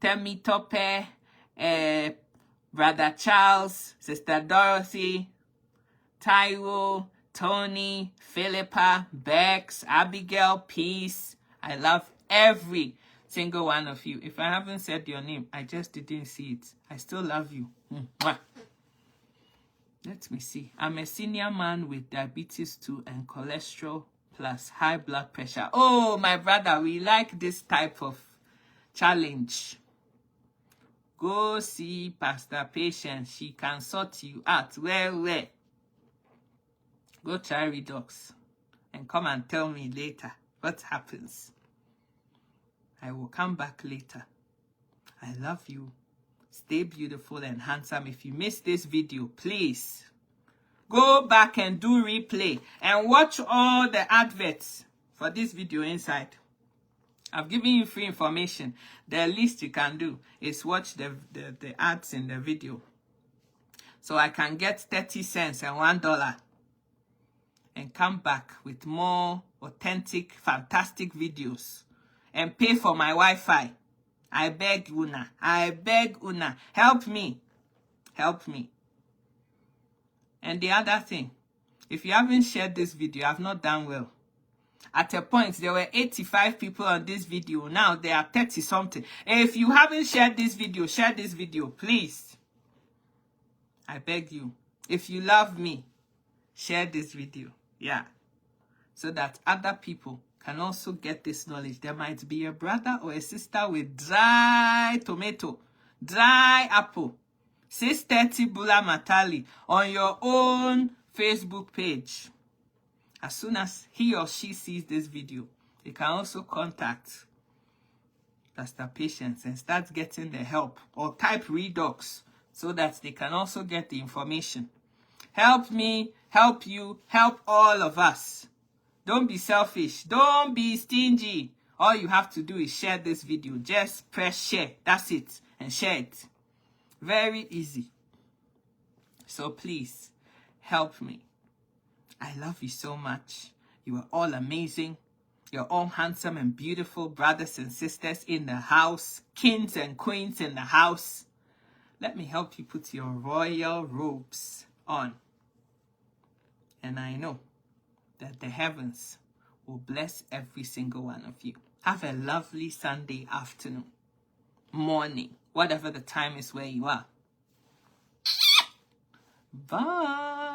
Temi Tope, Brother Charles, Sister Dorothy, Taiwo, Tony, Philippa, Bex, Abigail, Peace. I love every single one of you. If I haven't said your name, I just didn't see it. I still love you. Mwah. Let me see. I'm a senior man with diabetes 2 and cholesterol plus high blood pressure. Oh, my brother, we like this type of challenge. Go see Pastor Patience. She can sort you out. Where? Go try Redox and come and tell me later what happens. I will come back later. I love you. Stay beautiful and handsome. If you missed this video, please go back and do replay and watch all the adverts for this video inside. I've given you free information. The least you can do is watch the ads in the video. So I can get 30 cents and $1 and come back with more authentic, fantastic videos and pay for my Wi-Fi. I beg Una. Help me. And the other thing, if you haven't shared this video, I've not done well. At a point, there were 85 people on this video. Now there are 30 something. If you haven't shared this video, share this video, please. I beg you. If you love me, share this video. Yeah. So that other people can also get this knowledge. There might be a brother or a sister with dry tomato, dry apple, 6:30 Bula Matali on your own Facebook page. As soon as he or she sees this video, they can also contact Pastor Patience and start getting the help, or type Redox so that they can also get the information. Help me, help you, help all of us. Don't be selfish. Don't be stingy. All you have to do is share this video. Just press share. That's it. And share it. Very easy. So please, help me. I love you so much. You are all amazing. You're all handsome and beautiful brothers and sisters in the house. Kings and queens in the house. Let me help you put your royal robes on. And I know that the heavens will bless every single one of you. Have a lovely Sunday afternoon, morning, whatever the time is where you are. Bye.